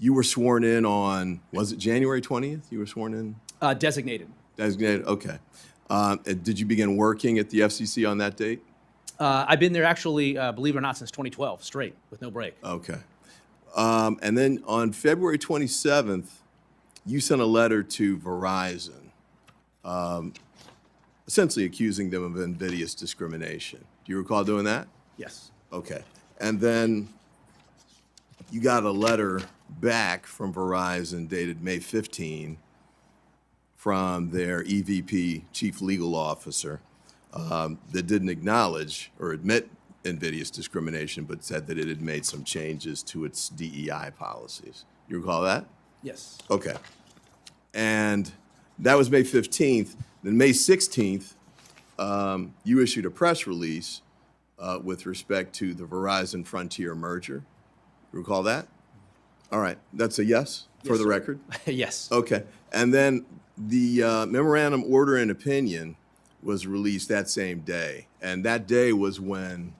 You were sworn in on, was it January 20th? You were sworn in? Designated. Designated, okay. And did you begin working at the FCC on that date? I've been there actually, believe it or not, since 2012, straight, with no break. Okay. And then on February 27th, you sent a letter to Verizon, essentially accusing them of invidious discrimination. Do you recall doing that? Yes. Okay. And then you got a letter back from Verizon dated May 15 from their EVP, Chief Legal Officer, that didn't acknowledge or admit invidious discrimination, but said that it had made some changes to its DEI policies. You recall that? Yes. Okay. And that was May 15th. Then May 16th, you issued a press release with respect to the Verizon Frontier merger. You recall that? All right. That's a yes for the record? Yes. Okay. And then the memorandum order and opinion was released that same day. And that day was when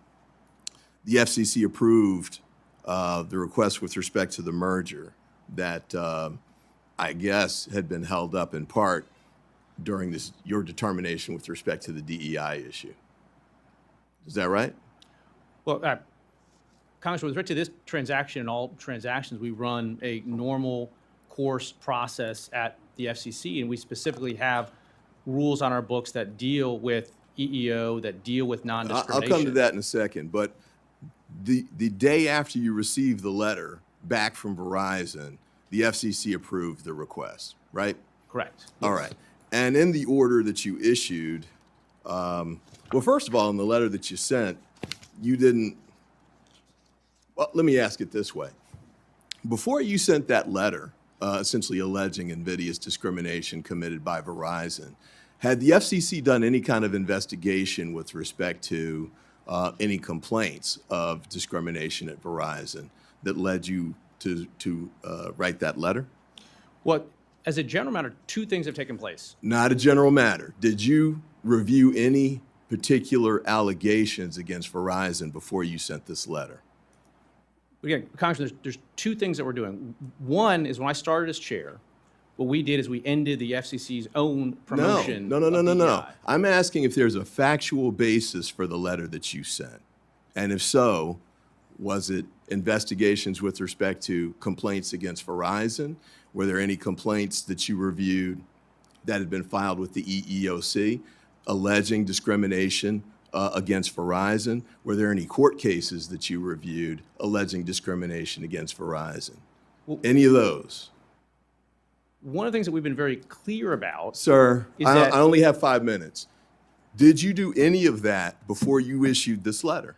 the FCC approved the request with respect to the merger that I guess had been held up in part during your determination with respect to the DEI issue. Is that right? Well, Congressman, with respect to this transaction and all transactions, we run a normal course process at the FCC, and we specifically have rules on our books that deal with EEO, that deal with non-discrimination. I'll come to that in a second, but the day after you received the letter back from Verizon, the FCC approved the request, right? Correct. All right. And in the order that you issued, well, first of all, in the letter that you sent, you didn't, well, let me ask it this way. Before you sent that letter, essentially alleging invidious discrimination committed by Verizon, had the FCC done any kind of investigation with respect to any complaints of discrimination at Verizon that led you to write that letter? Well, as a general matter, two things have taken place. Not a general matter. Did you review any particular allegations against Verizon before you sent this letter? Again, Congressman, there's two things that we're doing. One is when I started as chair, what we did is we ended the FCC's own promotion. No. of DEI. I'm asking if there's a factual basis for the letter that you sent. And if so, was it investigations with respect to complaints against Verizon? Were there any complaints that you reviewed that had been filed with the EEOC alleging discrimination against Verizon? Were there any court cases that you reviewed alleging discrimination against Verizon? Any of those? One of the things that we've been very clear about. Sir, Is that- I only have 5 minutes. Did you do any of that before you issued this letter?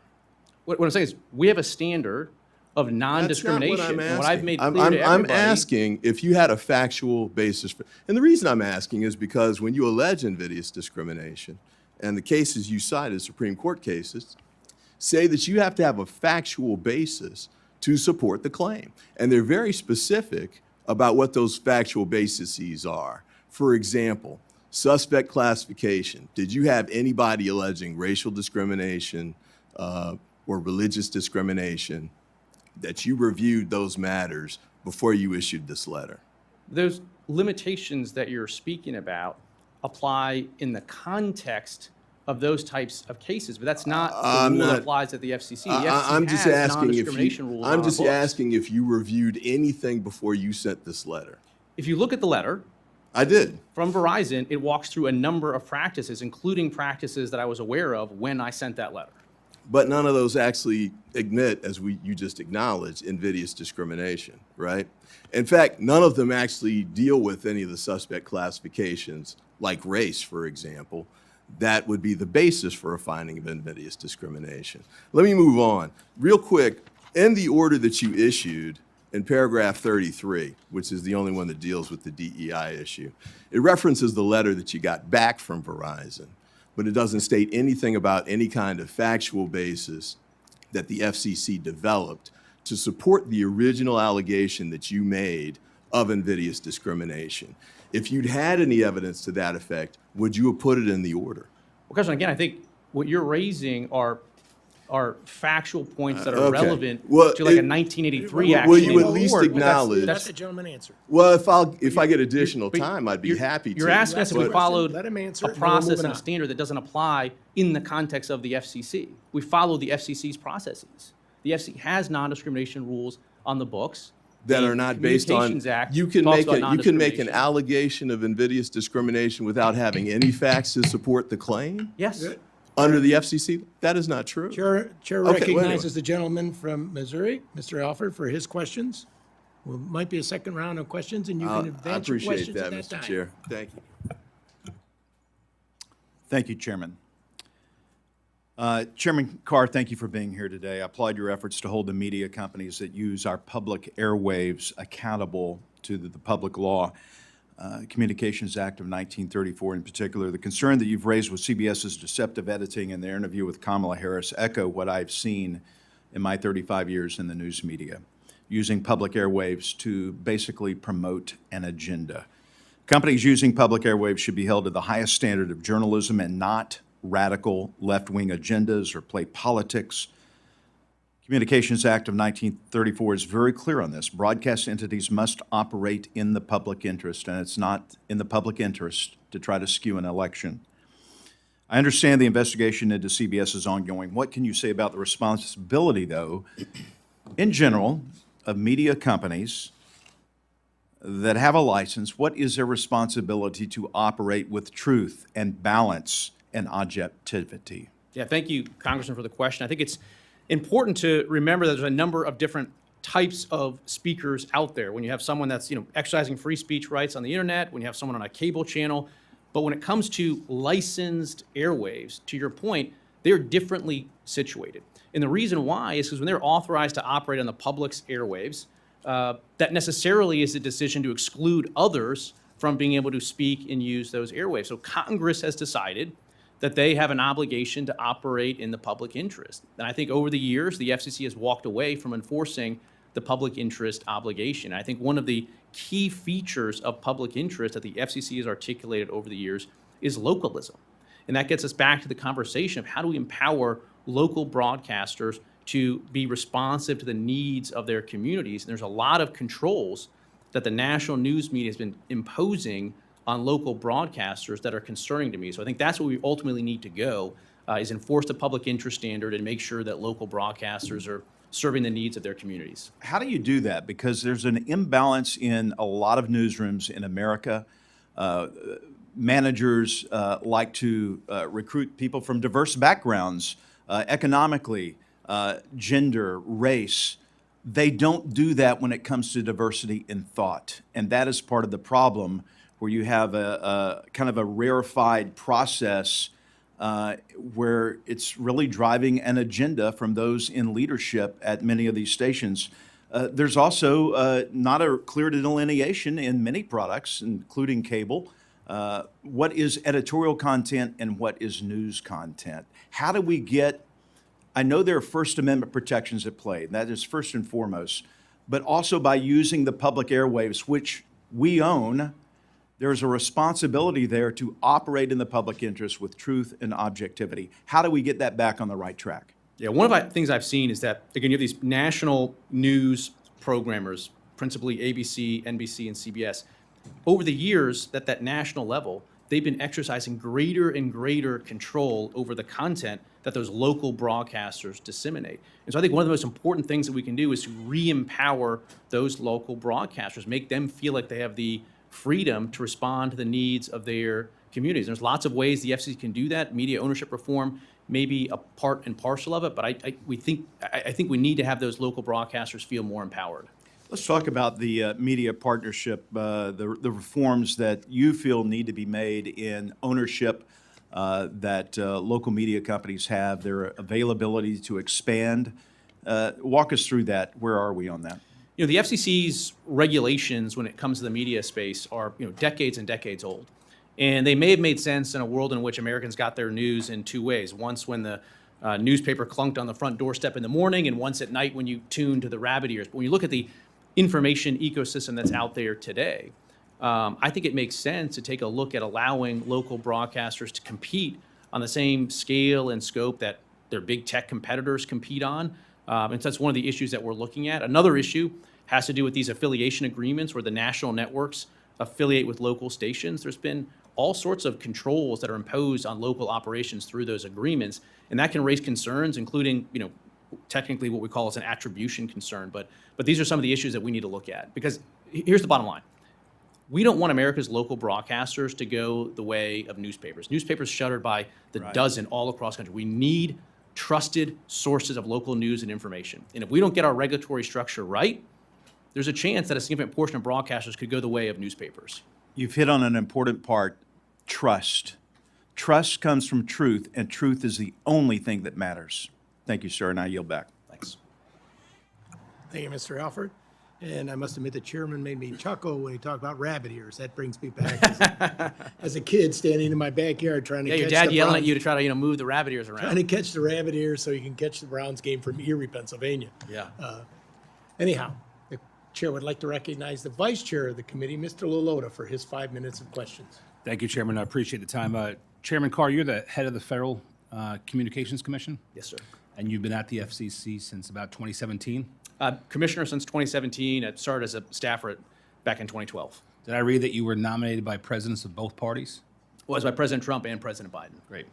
What I'm saying is we have a standard of non-discrimination. That's not what I'm and what asking. I've made clear I'm to everybody. asking if you had a factual basis. And the reason I'm asking is because when you allege invidious discrimination, and the cases you cite as Supreme Court cases, say that you have to have a factual basis to support the claim. And they're very specific about what those factual bases are. For example, suspect classification, did you have anybody alleging racial discrimination or religious discrimination that you reviewed those matters before you issued this letter? Those limitations that you're speaking about apply in the context of those types of cases, but that's not the rule that applies at the FCC. The FCC I'm just has asking if non-discrimination you, rules on I'm our just books. asking if you reviewed anything before you sent this letter. If you look at the letter I did. from Verizon, it walks through a number of practices, including practices that I was aware of when I sent that letter. But none of those actually admit, as you just acknowledged, invidious discrimination, right? In fact, none of them actually deal with any of the suspect classifications, like race, for example. That would be the basis for a finding of invidious discrimination. Let me move on. Real quick, in the order that you issued in paragraph 33, which is the only one that deals with the DEI issue, it references the letter that you got back from Verizon, but it doesn't state anything about any kind of factual basis that the FCC developed to support the original allegation that you made of invidious discrimination. If you'd had any evidence to that effect, would you have put it in the order? Well, Congressman, again, I think what you're raising are factual points that are Okay. relevant Well, to like a it- 1983 action. Will you in at least court, but that's- acknowledge- Let the gentleman answer. Well, if I get additional but time, I'd be you're- happy to. You're asking us if we but- followed Let him answer a it, and we're process moving and a on. standard that doesn't apply in the context of the FCC. We follow the FCC's processes. The FCC has non-discrimination rules on the books. that The are not based on, Communications Act you can talks make about you can make an non-discrimination. allegation of invidious discrimination without having any facts to support the claim Yes. under the FCC? That is not true. Chair Okay, well, anyway. recognizes the gentleman from Missouri, Mr. Alford, for his questions. Well, might be a second round of questions, and you can I advance your appreciate questions that, at that Mr. time. Chair. Thank you. Thank you, Chairman. Chairman Carr, thank you for being here today. I applaud your efforts to hold the media companies that use our public airwaves accountable to the public law. Communications Act of 1934 in particular. The concern that you've raised with CBS's deceptive editing and their interview with Kamala Harris echo what I've seen in my 35 years in the news media, using public airwaves to basically promote an agenda. Companies using public airwaves should be held to the highest standard of journalism and not radical left-wing agendas or play politics. Communications Act of 1934 is very clear on this. Broadcast entities must operate in the public interest, and it's not in the public interest to try to skew an election. I understand the investigation into CBS is ongoing. What can you say about the responsibility, though, in general, of media companies that have a license? What is their responsibility to operate with truth and balance and objectivity? Yeah, thank you, Congressman, for the question. I think it's important to remember that there's a number of different types of speakers out there. When you have someone that's, exercising free speech rights on the internet, when you have someone on a cable channel, but when it comes to licensed airwaves, to your point, they're differently situated. And the reason why is because when they're authorized to operate on the public's airwaves, that necessarily is a decision to exclude others from being able to speak and use those airwaves. So Congress has decided that they have an obligation to operate in the public interest. And I think over the years, the FCC has walked away from enforcing the public interest obligation. I think one of the key features of public interest that the FCC has articulated over the years is localism. And that gets us back to the conversation of how do we empower local broadcasters to be responsive to the needs of their communities. And there's a lot of controls that the national news media has been imposing on local broadcasters that are concerning to me. So I think that's where we ultimately need to go, is enforce the public interest standard and make sure that local broadcasters are serving the needs of their communities. How do you do that? Because there's an imbalance in a lot of newsrooms in America. Managers like to recruit people from diverse backgrounds, economically, gender, race. They don't do that when it comes to diversity in thought. And that is part of the problem, where you have a kind of a rarefied process where it's really driving an agenda from those in leadership at many of these stations. There's also not a clear delineation in many products, including cable, what is editorial content and what is news content. How do we get, I know there are First Amendment protections at play, and that is first and foremost, but also by using the public airwaves, which we own, There's a responsibility there to operate in the public interest with truth and objectivity. How do we get that back on the right track? Yeah, one of the things I've seen is that, again, you have these national news programmers, principally ABC, NBC, and CBS. Over the years, at that national level, they've been exercising greater and greater control over the content that those local broadcasters disseminate. And so I think one of the most important things that we can do is to re-empower those local broadcasters, make them feel like they have the freedom to respond to the needs of their communities. There's lots of ways the FCC can do that. Media ownership reform may be a part and parcel of it, but I think we need to have those local broadcasters feel more empowered. Let's talk about the media partnership, the reforms that you feel need to be made in ownership that local media companies have, their availability to expand. Walk us through that. Where are we on that? You know, the FCC's regulations when it comes to the media space are, decades and decades old. And they may have made sense in a world in which Americans got their news in two ways. Once when the newspaper clunked on the front doorstep in the morning, and once at night when you tuned to the rabbit ears. But when you look at the information ecosystem that's out there today, I think it makes sense to take a look at allowing local broadcasters to compete on the same scale and scope that their big tech competitors compete on. And so that's one of the issues that we're looking at. Another issue has to do with these affiliation agreements where the national networks affiliate with local stations. There's been all sorts of controls that are imposed on local operations through those agreements, and that can raise concerns, including, technically what we call as an attribution concern. But these are some of the issues that we need to look at, because here's the bottom line. We don't want America's local broadcasters to go the way of newspapers. Newspapers shuttered by the dozen all across the country. We need trusted sources of local news and information. And if we don't get our regulatory structure right, there's a chance that a significant portion of broadcasters could go the way of newspapers. You've hit on an important part, trust. Trust comes from truth, and truth is the only thing that matters. Thank you, sir, and I yield back. Thanks. Thank you, Mr. Alford. And I must admit, the chairman made me chuckle when he talked about rabbit ears. That brings me back as a kid standing in my backyard trying to Yeah, catch your the dad yelling at Browns- you to try to, move the rabbit ears around. trying to catch the rabbit ears so you can catch the Browns game from Erie, Pennsylvania. Yeah. Anyhow, the chair would like to recognize the vice chair of the committee, Mr. Lilloda, for his 5 minutes of questions. Thank you, Chairman. I appreciate the time. Chairman Carr, you're the head of the Federal Communications Commission, Yes, sir. and you've been at the FCC since about 2017. Commissioner since 2017. I started as a staffer back in 2012. Did I read that you were nominated by presidents of both parties? Was by President Trump and President Biden. Great.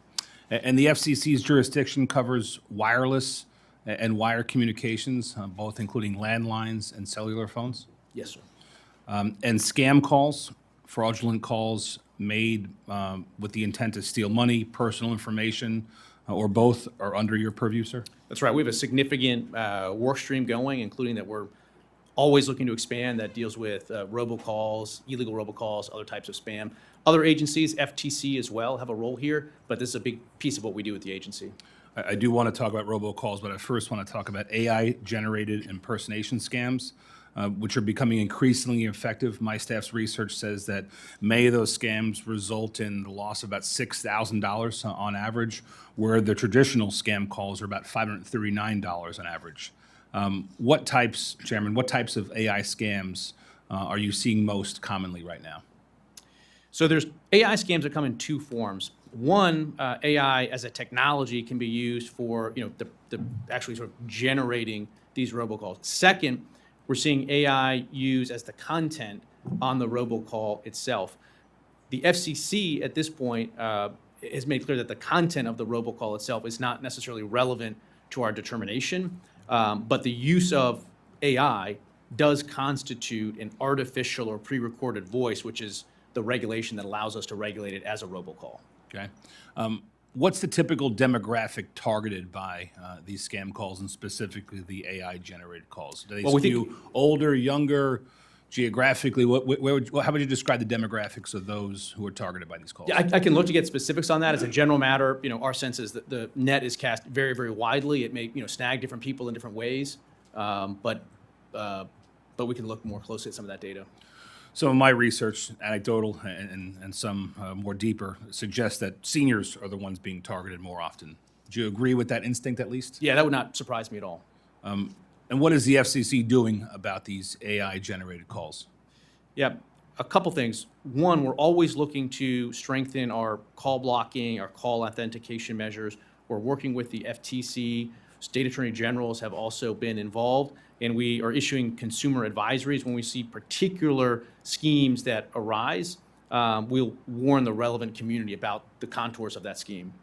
And the FCC's jurisdiction covers wireless and wire communications, both including landlines and cellular phones, Yes, sir. and scam calls, fraudulent calls made with the intent to steal money, personal information, or both are under your purview, sir? That's right. We have a significant work stream going, including that we're always looking to expand that deals with robocalls, illegal robocalls, other types of spam. Other agencies, FTC as well, have a role here, but this is a big piece of what we do with the agency. I do want to talk about robocalls, but I first want to talk about AI-generated impersonation scams, which are becoming increasingly effective. My staff's research says that many of those scams result in the loss of about $6,000 on average, where the traditional scam calls are about $539 on average. Chairman, what types of AI scams are you seeing most commonly right now? So there's AI scams that come in two forms. One, AI as a technology can be used for, the actually sort of generating these robocalls. Second, we're seeing AI used as the content on the robocall itself. The FCC at this point has made clear that the content of the robocall itself is not necessarily relevant to our determination, but the use of AI does constitute an artificial or pre-recorded voice, which is the regulation that allows us to regulate it as a robocall. Okay. What's the typical demographic targeted by these scam calls, and specifically the AI-generated calls? Do they Well, we think- skew older, younger, geographically? How would you describe the demographics of those who are targeted by these calls? Yeah, I can look to get specifics on that. As a general matter, our sense is that the net is cast very, very widely. It may, snag different people in different ways, but we can look more closely at some of that data. Some of my research, anecdotal and some more deeper, suggests that seniors are the ones being targeted more often. Do you agree with that instinct at least? Yeah, that would not surprise me at all. And what is the FCC doing about these AI-generated calls? Yeah, a couple things. One, we're always looking to strengthen our call blocking, our call authentication measures. We're working with the FTC. State attorney generals have also been involved, and we are issuing consumer advisories when we see particular schemes that arise. We'll warn the relevant community about the contours of that scheme.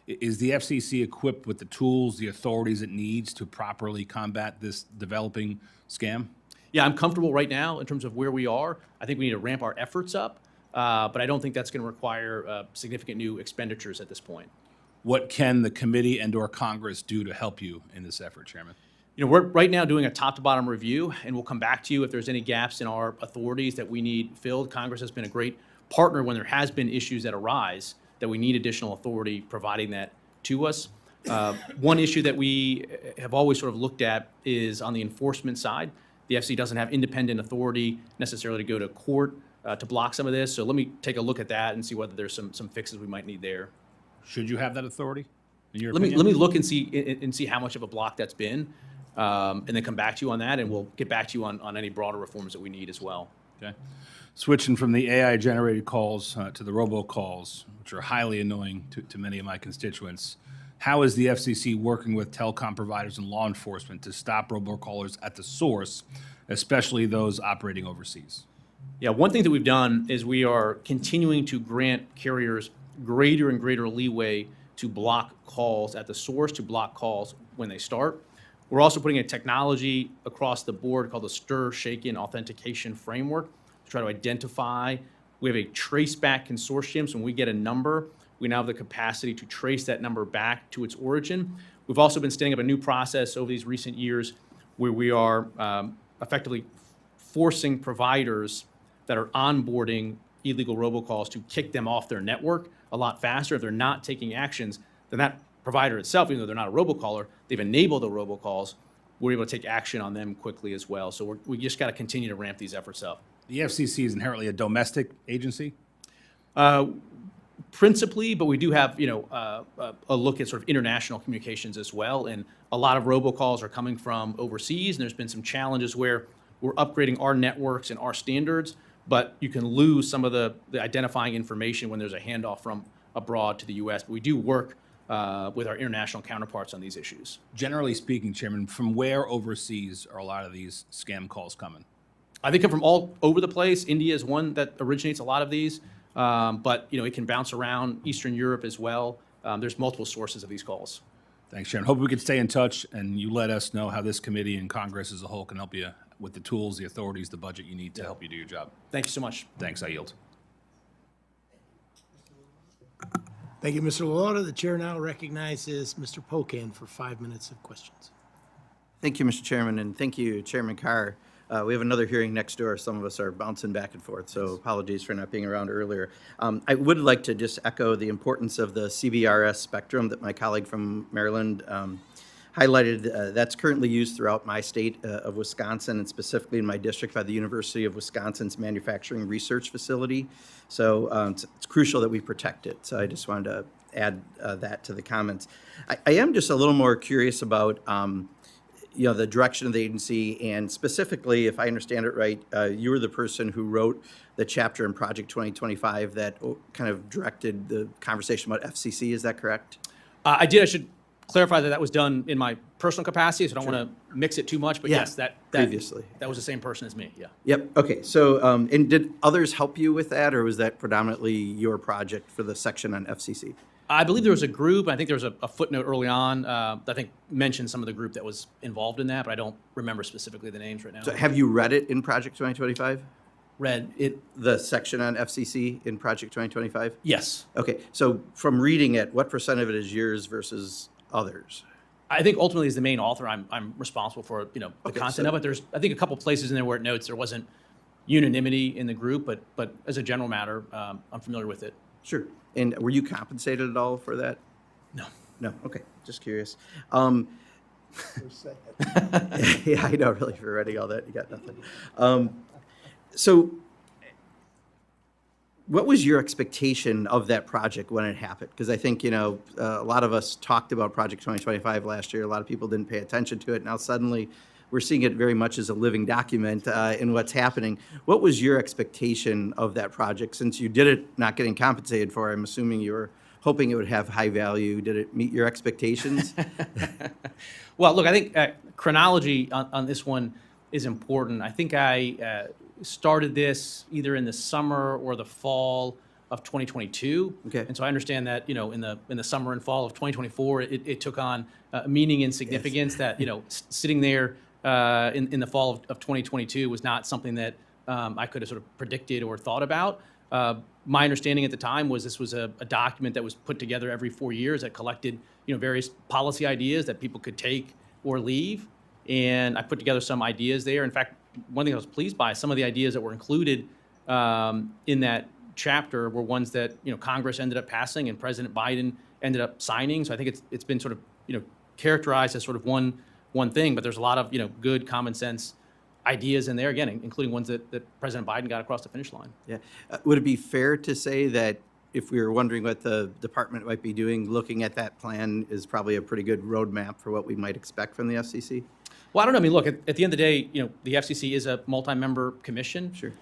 Is the FCC equipped with the tools, the authorities it needs to properly combat this developing scam? Yeah, I'm comfortable right now in terms of where we are. I think we need to ramp our efforts up, but I don't think that's going to require significant new expenditures at this point. What can the committee and/or Congress do to help you in this effort, Chairman? You know, we're right now doing a top-to-bottom review, and we'll come back to you if there's any gaps in our authorities that we need filled. Congress has been a great partner when there has been issues that arise that we need additional authority providing that to us. One issue that we have always sort of looked at is on the enforcement side. The FC doesn't have independent authority necessarily to go to court to block some of this. So let me take a look at that and see whether there's some fixes we might need there. Should you have that authority, in your Let me opinion? look and see how much of a block that's been, and then come back to you on that, and we'll get back to you on any broader reforms that we need as well. Okay. Switching from the AI-generated calls to the robocalls, which are highly annoying to many of my constituents, how is the FCC working with telecom providers and law enforcement to stop robocallers at the source, especially those operating overseas? Yeah, one thing that we've done is we are continuing to grant carriers greater and greater leeway to block calls at the source, to block calls when they start. We're also putting a technology across the board called the Stir, Shaken Authentication Framework to try to identify. We have a traceback consortium, so when we get a number, we now have the capacity to trace that number back to its origin. We've also been standing up a new process over these recent years where we are effectively forcing providers that are onboarding illegal robocalls to kick them off their network a lot faster. If they're not taking actions, then that provider itself, even though they're not a robocaller, they've enabled the robocalls, we're able to take action on them quickly as well. So we just got to continue to ramp these efforts up. The FCC is inherently a domestic agency? Principally, but we do have, a look at sort of international communications as well. And a lot of robocalls are coming from overseas, and there's been some challenges where we're upgrading our networks and our standards, but you can lose some of the identifying information when there's a handoff from abroad to the U.S. But we do work with our international counterparts on these issues. Generally speaking, Chairman, from where overseas are a lot of these scam calls coming? I think from all over the place. India is one that originates a lot of these, but it can bounce around Eastern Europe as well. There's multiple sources of these calls. Thanks, Chairman. Hope we can stay in touch, and you let us know how this committee and Congress as a whole can help you with the tools, the authorities, the budget you need to help you do your job. Thank you so much. Thanks, I yield. Thank you, Mr. Lalota. The chair now recognizes Mr. Pocan for 5 minutes of questions. Thank you, Mr. Chairman, and thank you, Chairman Carr. We have another hearing next door. Some of us are bouncing back and forth, so apologies for not being around earlier. I would like to just echo the importance of the CBRS spectrum that my colleague from Maryland highlighted. That's currently used throughout my state of Wisconsin, and specifically in my district by the University of Wisconsin's Manufacturing Research Facility. So it's crucial that we protect it. So I just wanted to add that to the comments. I am just a little more curious about the direction of the agency, and specifically, if I understand it right, you were the person who wrote the chapter in Project 2025 that kind of directed the conversation about FCC. Is that correct? I did. I should clarify that was done in my personal capacity, so I don't want to mix it too much. But Yeah, yes, that previously. that was the same person as me. Yeah. Yep. Okay. So, and did others help you with that, or was that predominantly your project for the section on FCC? I believe there was a group. I think there was a footnote early on. I think mentioned some of the group that was involved in that, but I don't remember specifically the names right now. So, have you read it in Project 2025? Read it? The section on FCC in Project 2025? Yes. Okay. So, from reading it, what % of it is yours versus others? I think ultimately as the main author, I'm responsible for the Okay, content so- of it. There's I think a couple places in there where it notes there wasn't unanimity in the group, but as a general matter, I'm familiar with it. Sure. And were you compensated at all for that? No. No. Okay. Just curious. Yeah, I know. Really, for reading all that, you got nothing. So, what was your expectation of that project when it happened? Because I think, a lot of us talked about Project 2025 last year. A lot of people didn't pay attention to it. Now suddenly we're seeing it very much as a living document in what's happening. What was your expectation of that project? Since you did it not getting compensated for, I'm assuming you were hoping it would have high value. Did it meet your expectations? Well, look, I think chronology on this one is important. I think I started this either in the summer or the fall of 2022. Okay. And so I understand that, in the summer and fall of 2024, it took on meaning and significance that, sitting there in the fall of 2022 was not something that I could have sort of predicted or thought about. My understanding at the time was this was a document that was put together every 4 years that collected, various policy ideas that people could take or leave. And I put together some ideas there. In fact, one thing I was pleased by, some of the ideas that were included in that chapter were ones that, Congress ended up passing and President Biden ended up signing. So I think it's been sort of, characterized as sort of one thing, but there's a lot of, good common sense ideas in there, again, including ones that President Biden got across the finish line. Yeah. Would it be fair to say that if we were wondering what the department might be doing, looking at that plan is probably a pretty good roadmap for what we might expect from the FCC? Well, I don't know. I mean, look, at the end of the day, the FCC is a multi-member commission. Sure.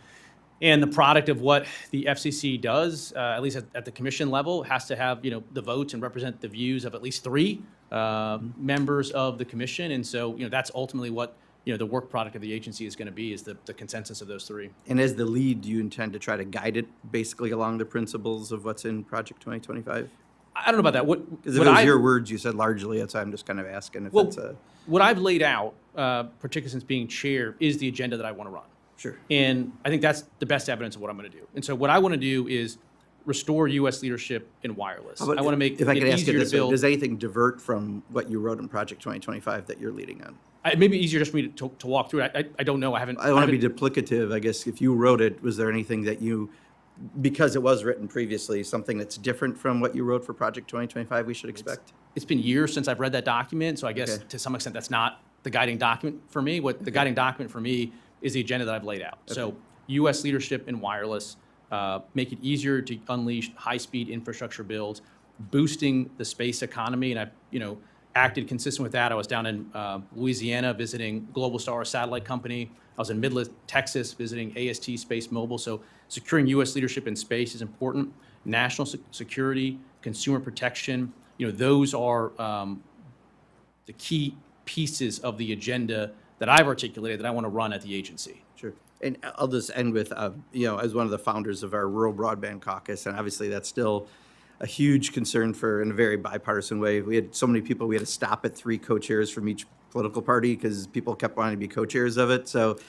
And the product of what the FCC does, at least at the commission level, has to have, the votes and represent the views of at least 3 members of the commission. And so, that's ultimately what, the work product of the agency is going to be, is the consensus of those 3. And as the lead, do you intend to try to guide it basically along the principles of what's in Project 2025? I don't know about that. Because if it was your words, you said largely, that's why I'm just kind of asking if that's a... What I've laid out, particularly since being chair, is the agenda that I want to run. Sure. And I think that's the best evidence of what I'm going to do. And so what I want to do is restore U.S. leadership in wireless. I want to make if I it could ask easier it to this way, build. does anything divert from what you wrote in Project 2025 that you're leading on? It may be easier just for me to walk through it. I don't know. I I don't want to be duplicative. I guess if you wrote it, was there anything that you, because it was written previously, something that's different from what you wrote for Project 2025 we should expect? It's been years since I've read that document, so I guess Okay. to some extent that's not the guiding document for me. What the guiding document for me is the agenda that I've laid out. So U.S. leadership in wireless, make it easier to unleash high-speed infrastructure builds, boosting the space economy, and I've acted consistent with that. I was down in Louisiana visiting Globalstar, a satellite company. I was in Midland, Texas, visiting AST Space Mobile. So securing U.S. leadership in space is important. National security, consumer protection, those are the key pieces of the agenda that I've articulated that I want to run at the agency. Sure. And I'll just end with, as one of the founders of our Rural Broadband Caucus, and obviously that's still a huge concern in a very bipartisan way. We had so many people, we had to stop at 3 co-chairs from each political party because people kept wanting to be co-chairs of it. So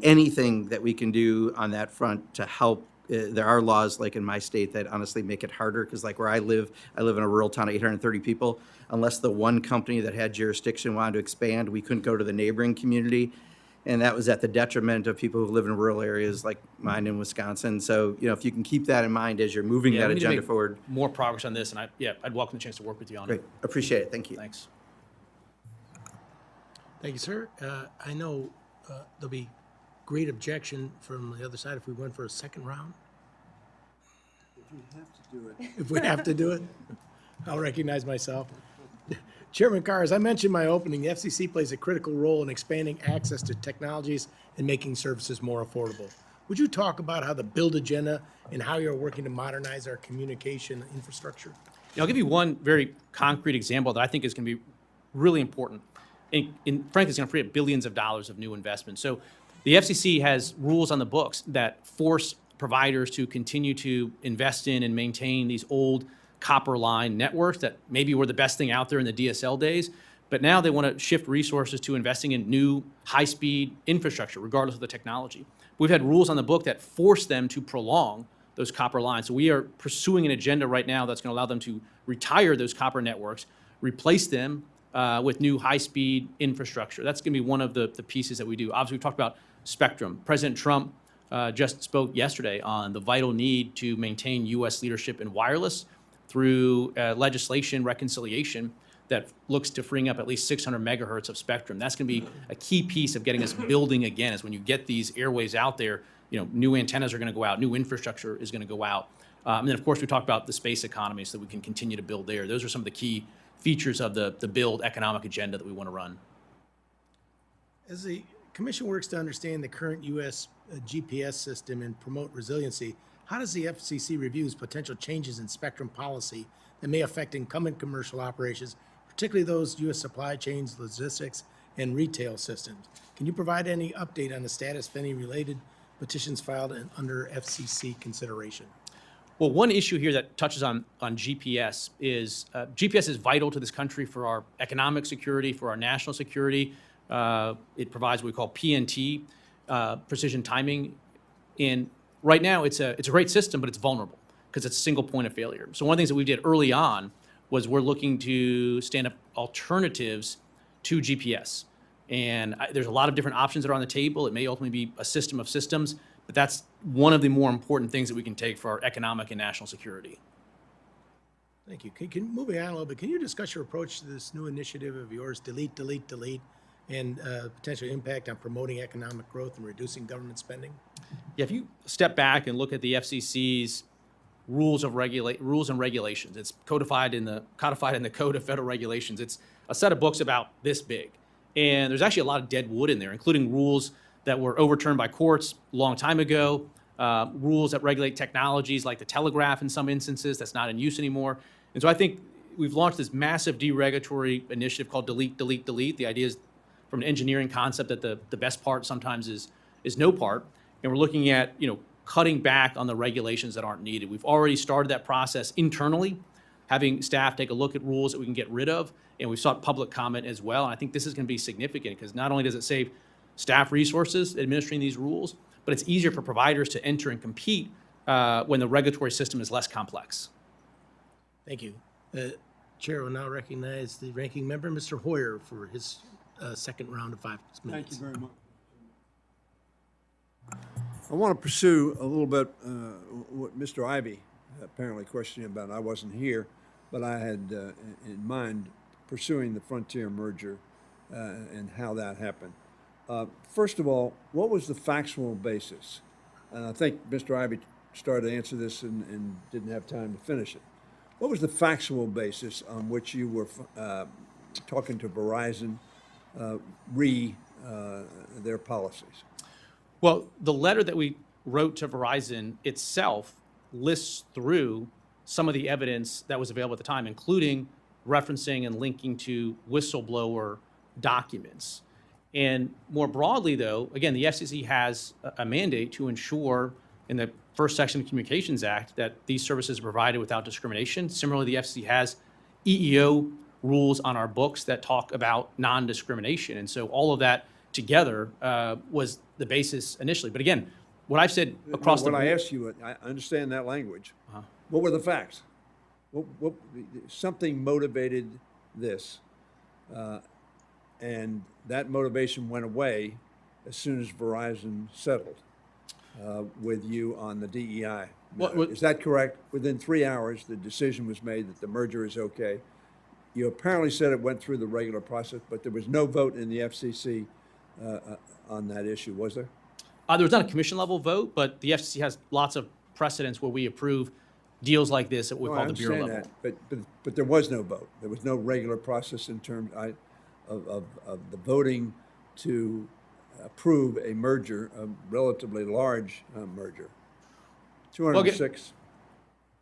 anything that we can do on that front to help, there are laws like in my state that honestly make it harder because like where I live in a rural town of 830 people. Unless the one company that had jurisdiction wanted to expand, we couldn't go to the neighboring community. And that was at the detriment of people who live in rural areas like mine in Wisconsin. So, if you can keep that in mind as you're moving that we need to agenda make forward. more progress on this, and I'd welcome the chance to work with you on Great. it. Appreciate it. Thank you. Thanks. Thank you, sir. I know there'll be great objection from the other side if we went for a second round. If we have to do it, I'll recognize myself. Chairman Carr, as I mentioned in my opening, the FCC plays a critical role in expanding access to technologies and making services more affordable. Would you talk about how the build agenda and how you're working to modernize our communication infrastructure? I'll give you one very concrete example that I think is going to be really important. And frankly, it's going to free up billions of dollars of new investment. So the FCC has rules on the books that force providers to continue to invest in and maintain these old copper line networks that maybe were the best thing out there in the DSL days, but now they want to shift resources to investing in new high-speed infrastructure, regardless of the technology. We've had rules on the book that force them to prolong those copper lines. So we are pursuing an agenda right now that's going to allow them to retire those copper networks, replace them with new high-speed infrastructure. That's going to be one of the pieces that we do. Obviously, we've talked about spectrum. President Trump just spoke yesterday on the vital need to maintain U.S. leadership in wireless through legislation reconciliation that looks to freeing up at least 600 megahertz of spectrum. That's going to be a key piece of getting us building again, is when you get these airways out there, new antennas are going to go out, new infrastructure is going to go out. And then, of course, we talked about the space economy so that we can continue to build there. Those are some of the key features of the build economic agenda that we want to run. As the commission works to understand the current U.S. GPS system and promote resiliency, how does the FCC reviews potential changes in spectrum policy that may affect incumbent commercial operations, particularly those U.S. supply chains, logistics, and retail systems? Can you provide any update on the status of any related petitions filed under FCC consideration? Well, one issue here that touches on GPS is GPS is vital to this country for our economic security, for our national security. It provides what we call PNT, precision timing. And right now, it's a great system, but it's vulnerable because it's a single point of failure. So one of the things that we did early on was we're looking to stand up alternatives to GPS. And there's a lot of different options that are on the table. It may ultimately be a system of systems, but that's one of the more important things that we can take for our economic and national security. Thank you. Moving on a little bit, can you discuss your approach to this new initiative of yours, delete, and potential impact on promoting economic growth and reducing government spending? Yeah, if you step back and look at the FCC's rules and regulations, it's codified in the Code of Federal Regulations. It's a set of books about this big. And there's actually a lot of dead wood in there, including rules that were overturned by courts a long time ago, rules that regulate technologies like the telegraph in some instances that's not in use anymore. And so I think we've launched this massive deregulatory initiative called Delete. The idea is from an engineering concept that the best part sometimes is no part. And we're looking at, cutting back on the regulations that aren't needed. We've already started that process internally, having staff take a look at rules that we can get rid of, and we've sought public comment as well. And I think this is going to be significant because not only does it save staff resources administering these rules, but it's easier for providers to enter and compete when the regulatory system is less complex. Thank you. Chair will now recognize the ranking member, Mr. Hoyer, for his second round of 5 minutes. Thank you very much. I want to pursue a little bit what Mr. Ivey apparently questioning about. I wasn't here, but I had in mind pursuing the Frontier merger and how that happened. First of all, what was the factual basis? And I think Mr. Ivey started to answer this and didn't have time to finish it. What was the factual basis on which you were talking to Verizon their policies? Well, the letter that we wrote to Verizon itself lists through some of the evidence that was available at the time, including referencing and linking to whistleblower documents. And more broadly, though, again, the FCC has a mandate to ensure in the first section of the Communications Act that these services are provided without discrimination. Similarly, the FCC has EEO rules on our books that talk about non-discrimination. And so all of that together was the basis initially. But again, what I've said across the board. When I asked you, I understand that language. What were the facts? Something motivated this, and that motivation went away as soon as Verizon settled with you on the DEI. Is that correct? Within 3 hours, the decision was made that the merger is okay. You apparently said it went through the regular process, but there was no vote in the FCC on that issue, was there? There was not a commission level vote, but the FCC has lots of precedents where we approve deals like this at what we call the bureau level. But there was no vote. There was no regular process in terms of the voting to approve a merger, a relatively large merger. 206.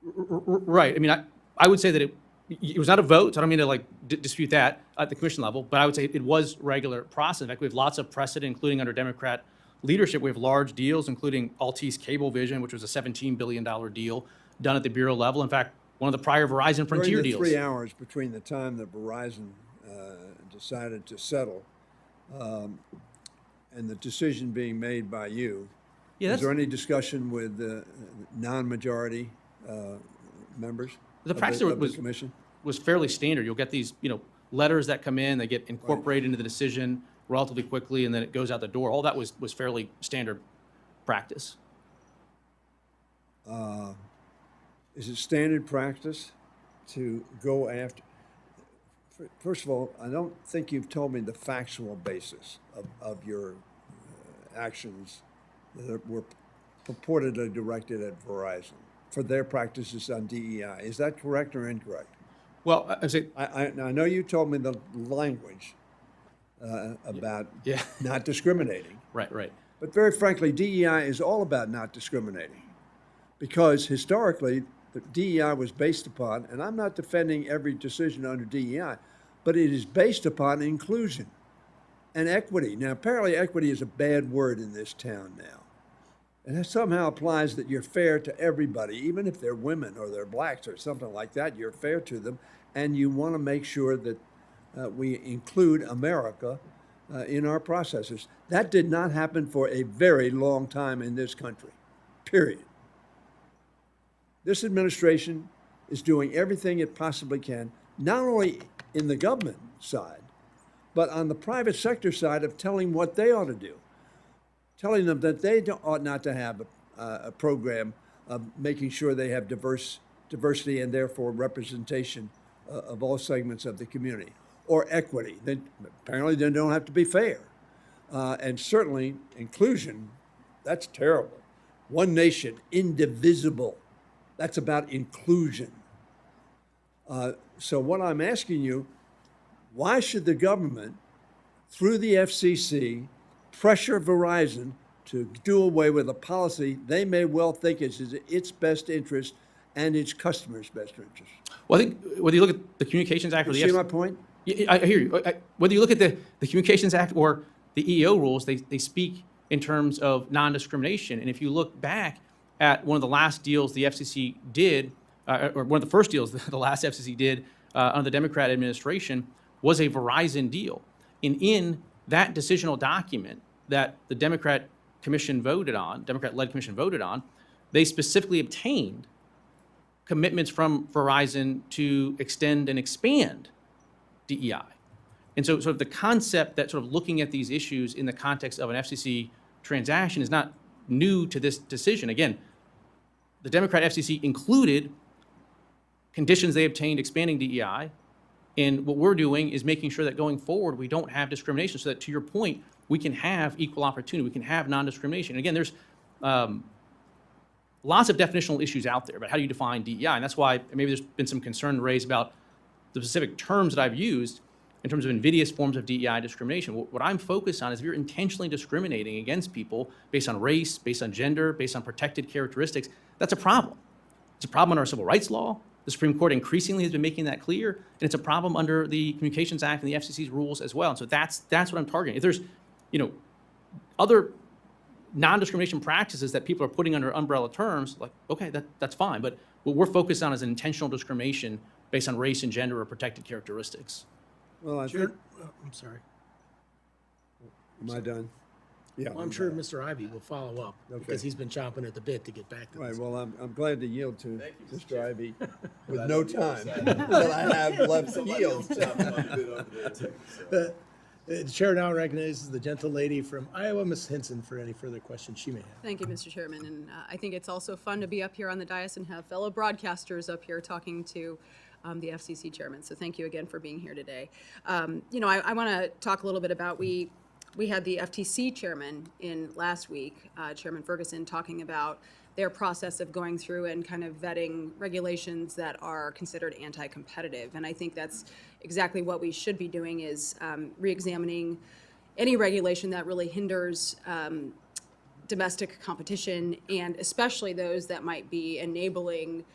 Right. I mean, I would say that it was not a vote, so I don't mean to dispute that at the commission level, but I would say it was regular process. In fact, we have lots of precedent, including under Democrat leadership. We have large deals, including Altice Cablevision, which was a $17 billion deal done at the bureau level. In fact, one of the prior Verizon Frontier deals. During the 3 hours between the time that Verizon decided to settle and the decision being made by you, is there any discussion with non-majority members? The practice of the commission was fairly standard. You'll get these, letters that come in, they get incorporated into the decision relatively quickly, and then it goes out the door. All that was fairly standard practice. Is it standard practice to go after? First of all, I don't think you've told me the factual basis of your actions that were purportedly directed at Verizon for their practices on DEI. Is that correct or incorrect? Well, I say I know you told me the language, about Yeah. not discriminating. Right. But very frankly, DEI is all about not discriminating. Because historically, the DEI was based upon, and I'm not defending every decision under DEI, but it is based upon inclusion and equity. Now, apparently equity is a bad word in this town now. And that somehow applies that you're fair to everybody, even if they're women or they're blacks or something like that, you're fair to them. And you want to make sure that we include America in our processes. That did not happen for a very long time in this country, period. This administration is doing everything it possibly can, not only in the government side, but on the private sector side of telling what they ought to do, telling them that they ought not to have a program of making sure they have diversity and therefore representation of all segments of the community, or equity. Apparently they don't have to be fair. And certainly inclusion, that's terrible. One nation, indivisible. That's about inclusion. So what I'm asking you, why should the government, through the FCC, pressure Verizon to do away with a policy they may well think is in its best interest and its customers' best interest? Well, I think whether you look at the Communications Act or the See my point? Yeah, I hear you. Whether you look at the Communications Act or the EEO rules, they speak in terms of non-discrimination. And if you look back at one of the last deals the FCC did, or one of the first deals the last FCC did under the Democrat administration, was a Verizon deal. And in that decisional document that the Democrat-led commission voted on, they specifically obtained commitments from Verizon to extend and expand DEI. And so sort of the concept that sort of looking at these issues in the context of an FCC transaction is not new to this decision. Again, the Democrat FCC included conditions they obtained expanding DEI, and what we're doing is making sure that going forward we don't have discrimination, so that, to your point, we can have equal opportunity, we can have non-discrimination. And again, there's lots of definitional issues out there about how do you define DEI, and that's why maybe there's been some concern raised about the specific terms that I've used in terms of invidious forms of DEI discrimination. What I'm focused on is if you're intentionally discriminating against people based on race, based on gender, based on protected characteristics, that's a problem. It's a problem under our civil rights law. The Supreme Court increasingly has been making that clear, and it's a problem under the Communications Act and the FCC's rules as well. And so that's what I'm targeting. If there's, other non-discrimination practices that people are putting under umbrella terms, like, okay, that's fine. But what we're focused on is intentional discrimination based on race and gender or protected characteristics. Well, I Chair, think, I'm sorry. am I done? Yeah. Well, I'm sure Mr. Ivy will follow up because he's been chomping at the bit to get back to Right, this. well, I'm glad to yield to Mr. Ivy with no time that I have left to yield. The chair now recognizes the gentle lady from Iowa, Ms. Hinson, for any further questions she may have. Thank you, Mr. Chairman. And I think it's also fun to be up here on the dais and have fellow broadcasters up here talking to the FCC chairman. So thank you again for being here today. I want to talk a little bit about, we had the FTC chairman in last week, Chairman Ferguson, talking about their process of going through and kind of vetting regulations that are considered anti-competitive. And I think that's exactly what we should be doing, is re-examining any regulation that really hinders domestic competition, and especially those that might be enabling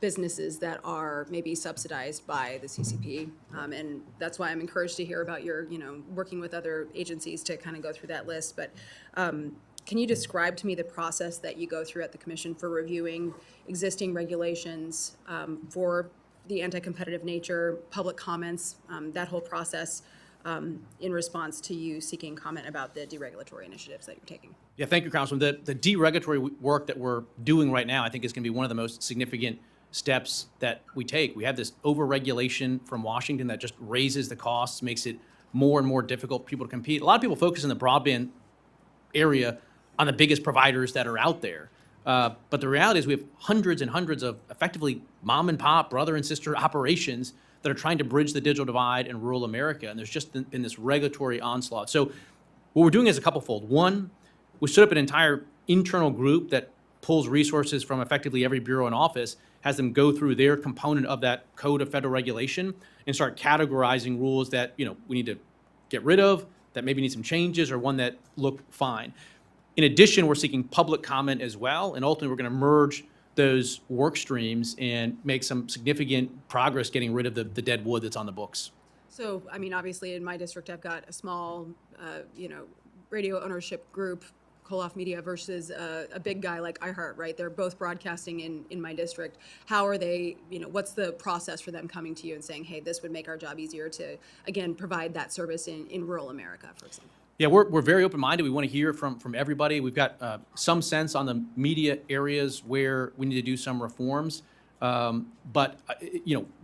businesses that are maybe subsidized by the CCP. And that's why I'm encouraged to hear about your, working with other agencies to kind of go through that list. But can you describe to me the process that you go through at the commission for reviewing existing regulations for the anti-competitive nature, public comments, that whole process in response to you seeking comment about the deregulatory initiatives that you're taking? Yeah, thank you, Councilman. The deregulatory work that we're doing right now, I think, is going to be one of the most significant steps that we take. We have this over-regulation from Washington that just raises the costs, makes it more and more difficult for people to compete. A lot of people focus in the broadband area on the biggest providers that are out there. But the reality is we have hundreds and hundreds of effectively mom and pop, brother and sister operations that are trying to bridge the digital divide in rural America. And there's just been this regulatory onslaught. So what we're doing is a couple-fold. One, we stood up an entire internal group that pulls resources from effectively every bureau and office, has them go through their component of that code of federal regulation and start categorizing rules that we need to get rid of, that maybe need some changes, or one that look fine. In addition, we're seeking public comment as well, and ultimately, we're going to merge those work streams and make some significant progress getting rid of the dead wood that's on the books. So, I mean, obviously, in my district, I've got a small, radio ownership group, Koloff Media, versus a big guy like iHeart, right? They're both broadcasting in my district. How are they, what's the process for them coming to you and saying, hey, this would make our job easier to, again, provide that service in rural America, for example? Yeah, we're very open-minded. We want to hear from everybody. We've got some sense on the media areas where we need to do some reforms. But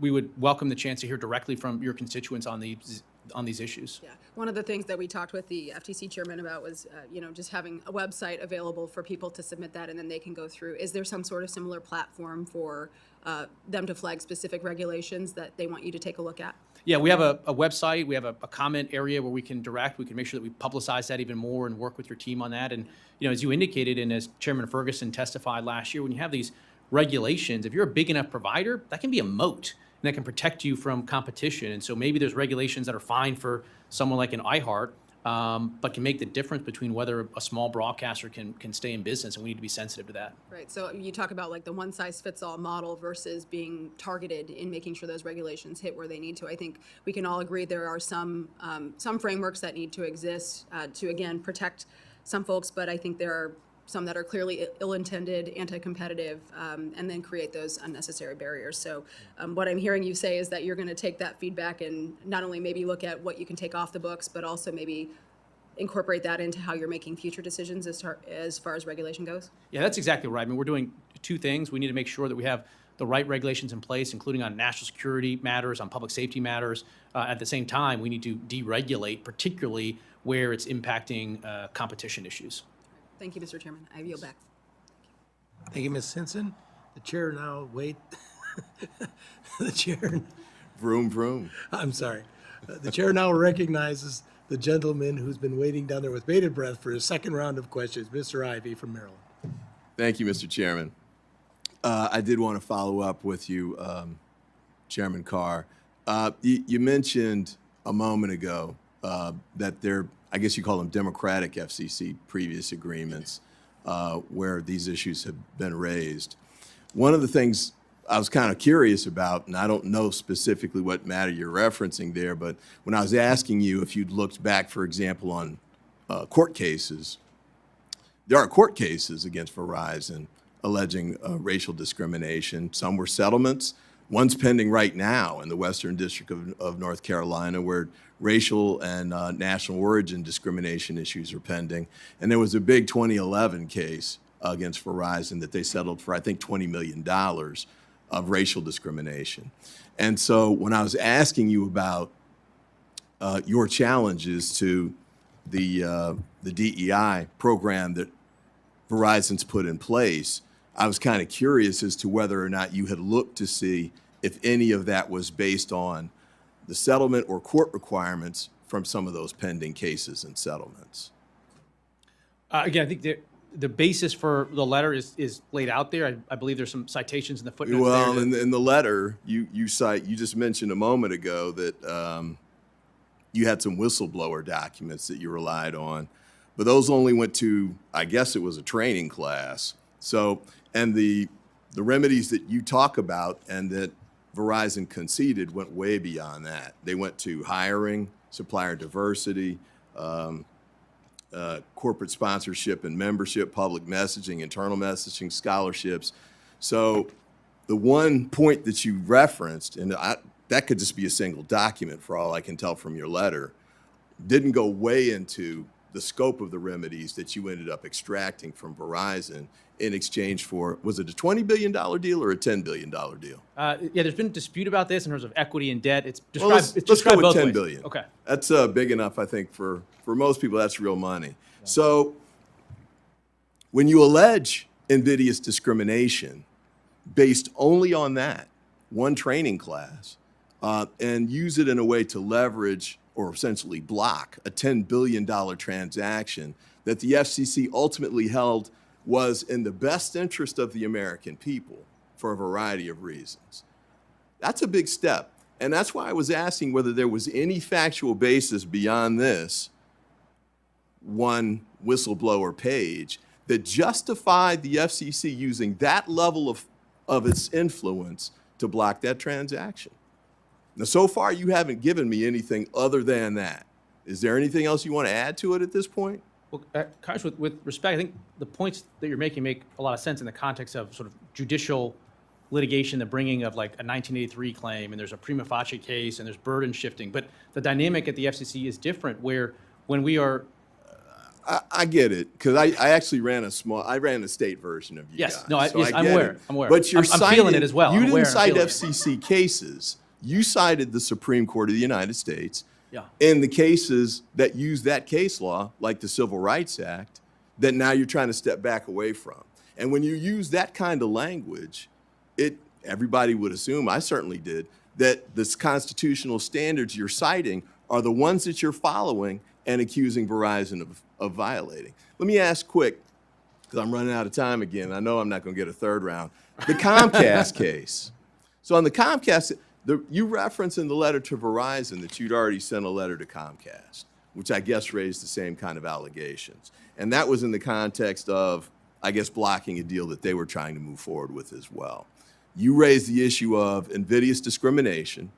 we would welcome the chance to hear directly from your constituents on these issues. Yeah, one of the things that we talked with the FTC chairman about was, just having a website available for people to submit that, and then they can go through. Is there some sort of similar platform for them to flag specific regulations that they want you to take a look at? Yeah, we have a website. We have a comment area where we can direct. We can make sure that we publicize that even more and work with your team on that. And, as you indicated, and as Chairman Ferguson testified last year, when you have these regulations, if you're a big enough provider, that can be a moat, and that can protect you from competition. And so maybe there's regulations that are fine for someone like an iHeart, but can make the difference between whether a small broadcaster can stay in business, and we need to be sensitive to that. Right, so you talk about like the one-size-fits-all model versus being targeted in making sure those regulations hit where they need to. I think we can all agree there are some frameworks that need to exist to, again, protect some folks, but I think there are some that are clearly ill-intended, anti-competitive, and then create those unnecessary barriers. So what I'm hearing you say is that you're going to take that feedback and not only maybe look at what you can take off the books, but also maybe incorporate that into how you're making future decisions as far as regulation goes? Yeah, that's exactly right. I mean, we're doing two things. We need to make sure that we have the right regulations in place, including on national security matters, on public safety matters. At the same time, we need to deregulate, particularly where it's impacting competition issues. Thank you, Mr. Chairman. I yield back. Thank you, Ms. Simpson. The chair now, the chair, Vroom, vroom. I'm sorry. The chair now recognizes the gentleman who's been waiting down there with bated breath for his second round of questions, Mr. Ivey from Maryland. Thank you, Mr. Chairman. I did want to follow up with you, Chairman Carr. You mentioned a moment ago that I guess you call them democratic FCC previous agreements where these issues have been raised. One of the things I was kind of curious about, and I don't know specifically what matter you're referencing there, but when I was asking you if you'd looked back, for example, on court cases, there are court cases against Verizon alleging racial discrimination. Some were settlements. One's pending right now in the Western District of North Carolina, where racial and national origin discrimination issues are pending. And there was a big 2011 case against Verizon that they settled for, I think, $20 million of racial discrimination. And so when I was asking you about your challenges to the DEI program that Verizon's put in place, I was kind of curious as to whether or not you had looked to see if any of that was based on the settlement or court requirements from some of those pending cases and settlements. Again, I think the basis for the letter is laid out there. I believe there's some citations in the footnotes Well, there. in the letter, you just mentioned a moment ago that you had some whistleblower documents that you relied on, but those only went to, I guess it was a training class. So, and the remedies that you talk about and that Verizon conceded went way beyond that. They went to hiring, supplier diversity, corporate sponsorship and membership, public messaging, internal messaging, scholarships. So the one point that you referenced, and that could just be a single document for all I can tell from your letter, didn't go way into the scope of the remedies that you ended up extracting from Verizon in exchange for, was it a $20 billion deal or a $10 billion deal? Yeah, there's been a dispute about this in terms of equity and debt. It's described, Well, it's let's described go with both $10 ways. billion. Okay. That's big enough, I think, for most people, that's real money. Yeah. So when you allege invidious discrimination based only on that one training class and use it in a way to leverage or essentially block a $10 billion transaction that the FCC ultimately held was in the best interest of the American people for a variety of reasons. That's a big step. And that's why I was asking whether there was any factual basis beyond this one whistleblower page that justified the FCC using that level of its influence to block that transaction. Now, so far, you haven't given me anything other than that. Is there anything else you want to add to it at this point? Well, Congressman, with respect, I think the points that you're making make a lot of sense in the context of sort of judicial litigation, the bringing of like a 1983 claim, and there's a prima facie case, and there's burden shifting. But the dynamic at the FCC is different, where when we are I get it, because I actually ran a state version of you Yes, guys. no, so yes, I I'm get aware, it. I'm aware. But you're I'm feeling it as well. You I'm aware, didn't I'm cite feeling it. FCC cases. You cited the Supreme Court of the United States. Yeah. In the cases that use that case law, like the Civil Rights Act, that now you're trying to step back away from. And when you use that kind of language, everybody would assume, I certainly did, that the constitutional standards you're citing are the ones that you're following and accusing Verizon of violating. Let me ask quick, because I'm running out of time again. I know I'm not going to get a third round. The Comcast case. So on the Comcast, you reference in the letter to Verizon that you'd already sent a letter to Comcast, which I guess raised the same kind of allegations. And that was in the context of, I guess, blocking a deal that they were trying to move forward with as well. You raised the issue of invidious discrimination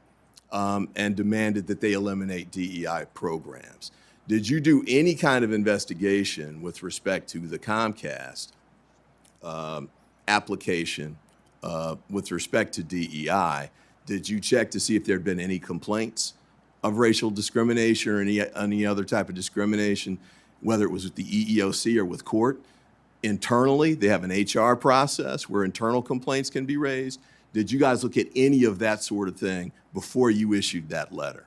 and demanded that they eliminate DEI programs. Did you do any kind of investigation with respect to the Comcast application with respect to DEI? Did you check to see if there had been any complaints of racial discrimination or any other type of discrimination, whether it was with the EEOC or with court? Internally, they have an HR process where internal complaints can be raised. Did you guys look at any of that sort of thing before you issued that letter?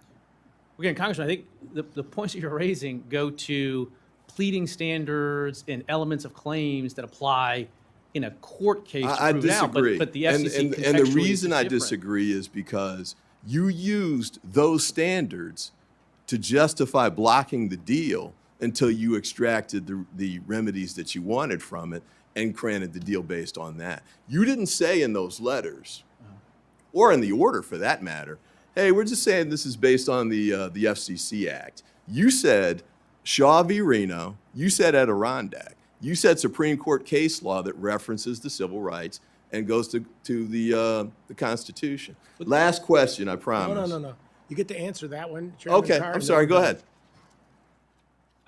Again, Congressman, I think the points that you're raising go to pleading standards and elements of claims that apply in a court case to I prove it out. disagree. But the FCC and the contextually reason is I different. disagree is because you used those standards to justify blocking the deal until you extracted the remedies that you wanted from it and granted the deal based on that. You didn't say in those letters, or in the order for that matter, hey, we're just saying this is based on the FCC Act. You said Shaw v. Reno, you said Adirondack, you said Supreme Court case law that references the civil rights and goes to the Constitution. Last question, I promise. No. You get to answer that one, Chairman Okay, Carr, I'm and sorry, then go we're ahead.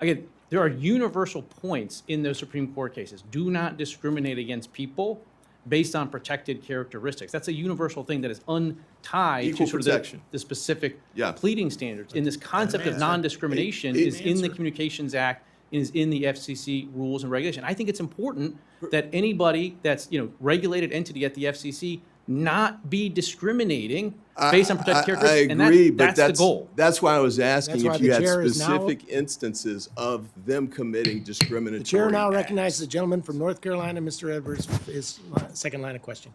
Again, there are universal points in those Supreme Court cases. Do not discriminate against people based on protected characteristics. That's a universal thing that is untied Equal to sort protection. of the specific Yeah. pleading standards. And this concept of non-discrimination is in the Communications Act, is in the FCC rules and regulation. I think it's important that anybody that's, regulated entity at the FCC not be discriminating based on protected I characteristics. And agree, but that's the goal. That's why I was asking That's why if you the had chair is now- specific instances of them committing discriminatory The chair now acts. recognizes the gentleman from North Carolina, Mr. Edwards, for his second line of question.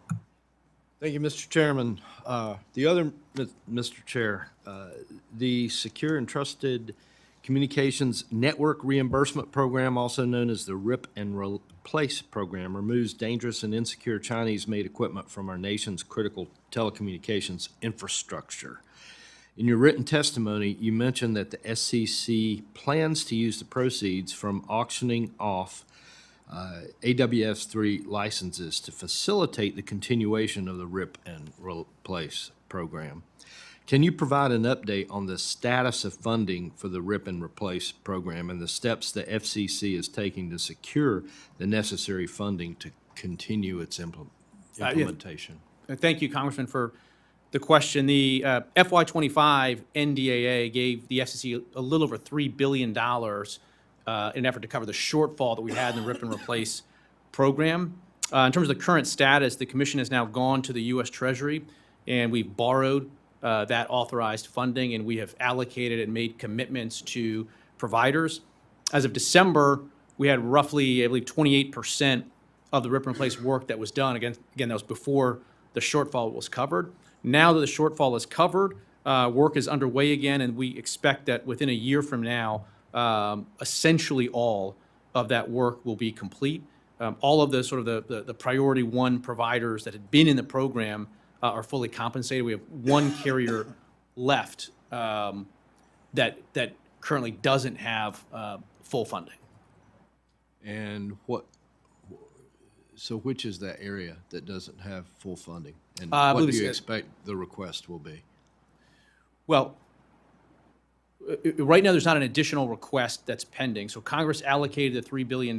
Thank you, Mr. Chairman. Mr. Chair, the Secure and Trusted Communications Network Reimbursement Program, also known as the RIP and Replace Program, removes dangerous and insecure Chinese-made equipment from our nation's critical telecommunications infrastructure. In your written testimony, you mentioned that the SCC plans to use the proceeds from auctioning off AWS-3 licenses to facilitate the continuation of the RIP and Replace program. Can you provide an update on the status of funding for the RIP and Replace program and the steps the FCC is taking to secure the necessary funding to continue its implementation? Thank you, Congressman, for the question. The FY25 NDAA gave the FCC a little over $3 billion in an effort to cover the shortfall that we had in the RIP and Replace program. In terms of the current status, the Commission has now gone to the U.S. Treasury, and we've borrowed that authorized funding, and we have allocated and made commitments to providers. As of December, we had roughly, I believe, 28% of the RIP and Replace work that was done. Again, that was before the shortfall was covered. Now that the shortfall is covered, work is underway again, and we expect that within a year from now, essentially all of that work will be complete. All of the sort of the priority one providers that had been in the program are fully compensated. We have one carrier left that currently doesn't have full funding. And so which is that area that doesn't have full funding? And I what believe do you it's- expect the request will be? Well, right now, there's not an additional request that's pending. So Congress allocated the $3 billion.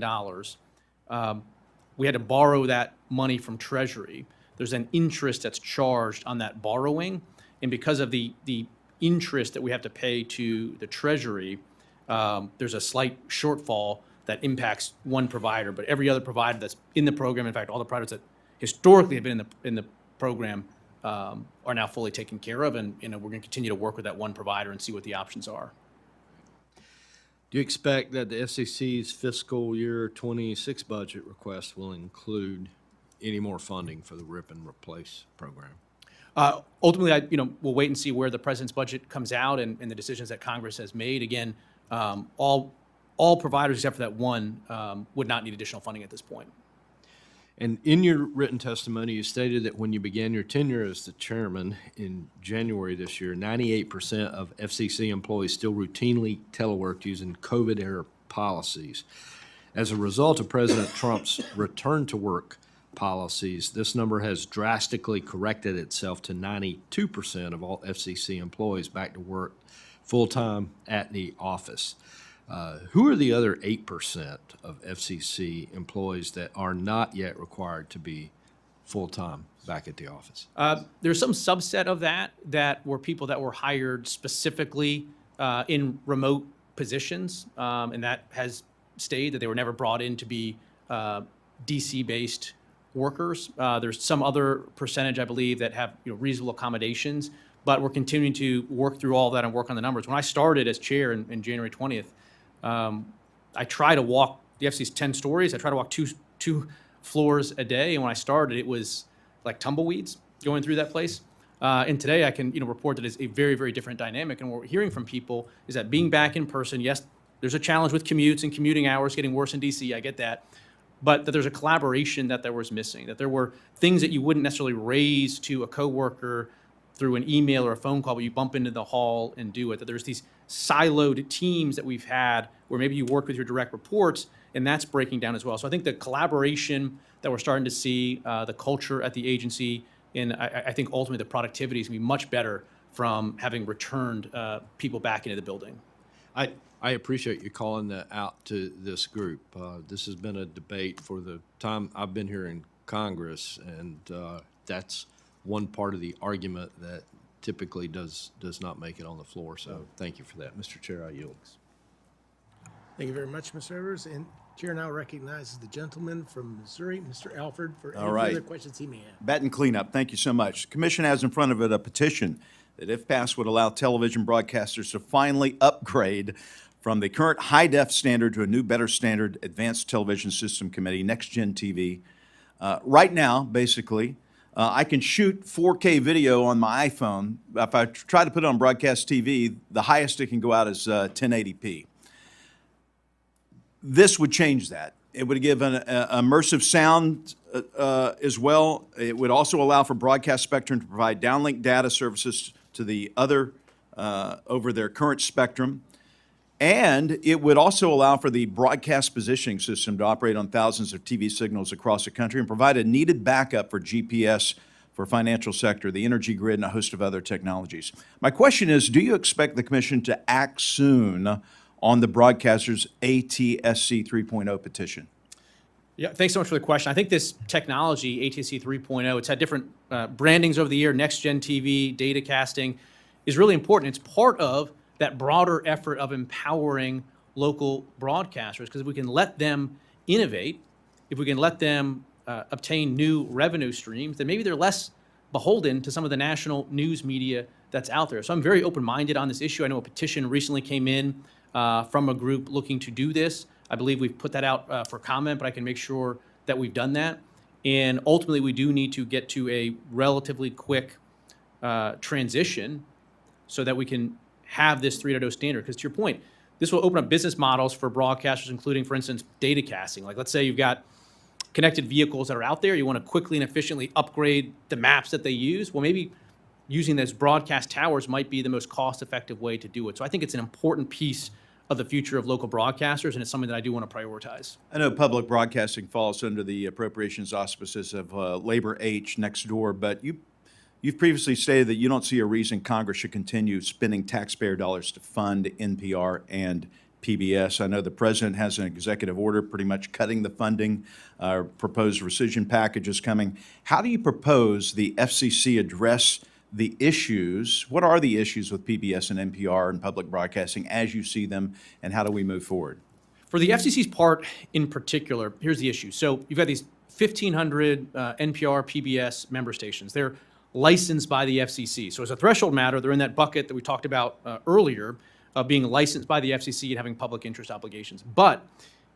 We had to borrow that money from Treasury. There's an interest that's charged on that borrowing. And because of the interest that we have to pay to the Treasury, there's a slight shortfall that impacts one provider. But every other provider that's in the program, in fact, all the providers that historically have been in the program, are now fully taken care of, and we're going to continue to work with that one provider and see what the options are. Do you expect that the FCC's fiscal year 26 budget request will include any more funding for the RIP and Replace program? Ultimately, we'll wait and see where the president's budget comes out and the decisions that Congress has made. Again, all providers except for that one would not need additional funding at this point. And in your written testimony, you stated that when you began your tenure as the chairman in January this year, 98% of FCC employees still routinely teleworked using COVID-era policies. As a result of President Trump's return to work policies, this number has drastically corrected itself to 92% of all FCC employees back to work full-time at the office. Who are the other 8% of FCC employees that are not yet required to be full-time back at the office? There's some subset of that were people that were hired specifically in remote positions, and that has stayed, that they were never brought in to be DC-based workers. There's some other percentage, I believe, that have reasonable accommodations, but we're continuing to work through all that and work on the numbers. When I started as chair in January 20th, I try to walk, the FCC's 10 stories, I try to walk two floors a day, and when I started, it was like tumbleweeds going through that place. And today I can report that it's a very, very different dynamic, and what we're hearing from people is that being back in person, yes, there's a challenge with commutes and commuting hours getting worse in DC, I get that, but that there's a collaboration that there was missing, that there were things that you wouldn't necessarily raise to a coworker through an email or a phone call, but you bump into the hall and do it, that there's these siloed teams that we've had where maybe you work with your direct reports, and that's breaking down as well. So I think the collaboration that we're starting to see, the culture at the agency, and I think ultimately the productivity is going to be much better from having returned people back into the building. I appreciate you calling that out to this group. This has been a debate for the time I've been here in Congress, and that's one part of the argument that typically does not make it on the floor. So thank you for that. Mr. Chair, I yield. Thank you very much, Mr. Evers. And Chair now recognizes the gentleman from Missouri, Mr. Alford, for any All right. further questions he may have. Batten cleanup, thank you so much. The commission has in front of it a petition that, if passed, would allow television broadcasters to finally upgrade from the current high-def standard to a new, better standard, Advanced Television System Committee, Next Gen TV. Right now, basically, I can shoot 4K video on my iPhone. If I try to put it on broadcast TV, the highest it can go out is 1080p. This would change that. It would give an immersive sound as well. It would also allow for broadcast spectrum to provide downlink data services to the other over their current spectrum. And it would also allow for the broadcast positioning system to operate on thousands of TV signals across the country and provide a needed backup for GPS, for financial sector, the energy grid, and a host of other technologies. My question is, do you expect the commission to act soon on the broadcasters' ATSC 3.0 petition? Yeah, thanks so much for the question. I think this technology, ATSC 3.0, it's had different brandings over the year, Next Gen TV, data casting, is really important. It's part of that broader effort of empowering local broadcasters, because if we can let them innovate, if we can let them obtain new revenue streams, then maybe they're less beholden to some of the national news media that's out there. So I'm very open-minded on this issue. I know a petition recently came in from a group looking to do this. I believe we've put that out for comment, but I can make sure that we've done that. And ultimately, we do need to get to a relatively quick transition so that we can have this 3.0 standard. Because to your point, this will open up business models for broadcasters, including, for instance, data casting. Like, let's say you've got connected vehicles that are out there. You want to quickly and efficiently upgrade the maps that they use. Well, maybe using those broadcast towers might be the most cost-effective way to do it. So I think it's an important piece of the future of local broadcasters, and it's something that I do want to prioritize. I know public broadcasting falls under the appropriations auspices of Labor H next door, but you've previously stated that you don't see a reason Congress should continue spending taxpayer dollars to fund NPR and PBS. I know the president has an executive order pretty much cutting the funding, proposed rescission package is coming. How do you propose the FCC address the issues? What are the issues with PBS and NPR and public broadcasting as you see them, and how do we move forward? For the FCC's part in particular, here's the issue. So you've got these 1,500 NPR, PBS member stations. They're licensed by the FCC. So as a threshold matter, they're in that bucket that we talked about earlier of being licensed by the FCC and having public interest obligations. But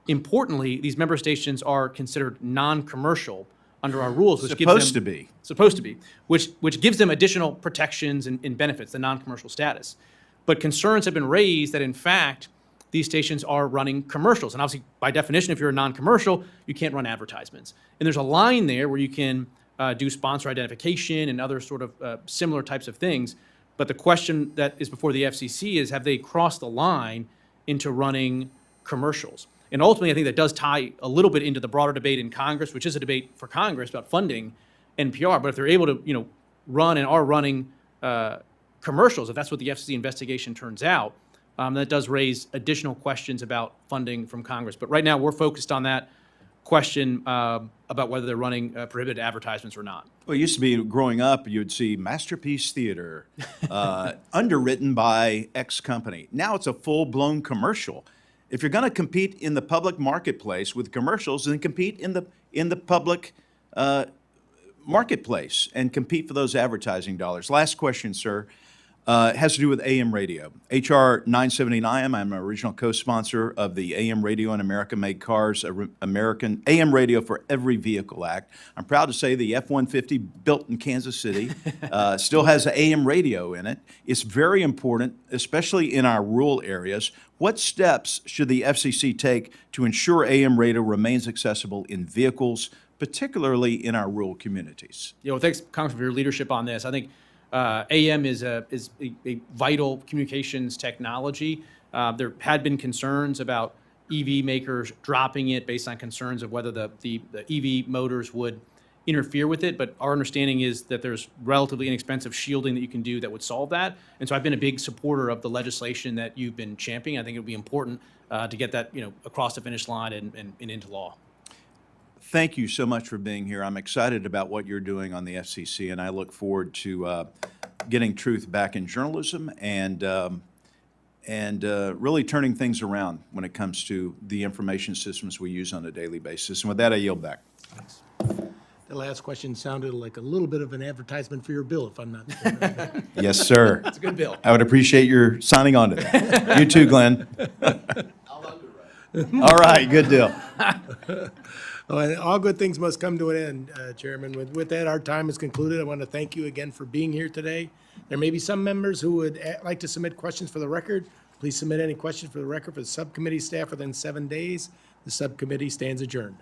importantly, these member stations are considered non-commercial under our rules, which Supposed to be. Supposed to be, which gives them additional protections and benefits, the non-commercial status. But concerns have been raised that in fact, these stations are running commercials. And obviously, by definition, if you're a non-commercial, you can't run advertisements. And there's a line there where you can do sponsor identification and other sort of similar types of things. But the question that is before the FCC is, have they crossed the line into running commercials? And ultimately, I think that does tie a little bit into the broader debate in Congress, which is a debate for Congress about funding NPR. But if they're able to, run and are running commercials, if that's what the FCC investigation turns out, that does raise additional questions about funding from Congress. But right now, we're focused on that question about whether they're running prohibited advertisements or not. Well, it used to be growing up, you'd see Masterpiece Theater, underwritten by X company. Now it's a full-blown commercial. If you're going to compete in the public marketplace with commercials, then compete in the public marketplace and compete for those advertising dollars. Last question, sir. Has to do with AM radio. H.R. 979, I'm an original co-sponsor of the AM Radio in America Made Cars, American AM Radio for Every Vehicle Act. I'm proud to say the F-150 built in Kansas City still has an AM radio in it. It's very important, especially in our rural areas. What steps should the FCC take to ensure AM radio remains accessible in vehicles, particularly in our rural communities? Thanks, Congressman, for your leadership on this. I think AM is a vital communications technology. There had been concerns about EV makers dropping it based on concerns of whether the EV motors would interfere with it. But our understanding is that there's relatively inexpensive shielding that you can do that would solve that. And so I've been a big supporter of the legislation that you've been championing. I think it would be important to get that across the finish line and into law. Thank you so much for being here. I'm excited about what you're doing on the FCC, and I look forward to getting truth back in journalism and really turning things around when it comes to the information systems we use on a daily basis. And with that, I yield back. Thanks. The last question sounded like a little bit of an advertisement for your bill, if I'm not mistaken. Yes, sir. It's a good bill. I would appreciate your signing on to that. You too, Glenn. All right, good deal. Oh, and all good things must come to an end, Chairman. With that, our time is concluded. I want to thank you again for being here today. There may be some members who would like to submit questions for the record. Please submit any questions for the record for the subcommittee staff within 7 days. The subcommittee stands adjourned.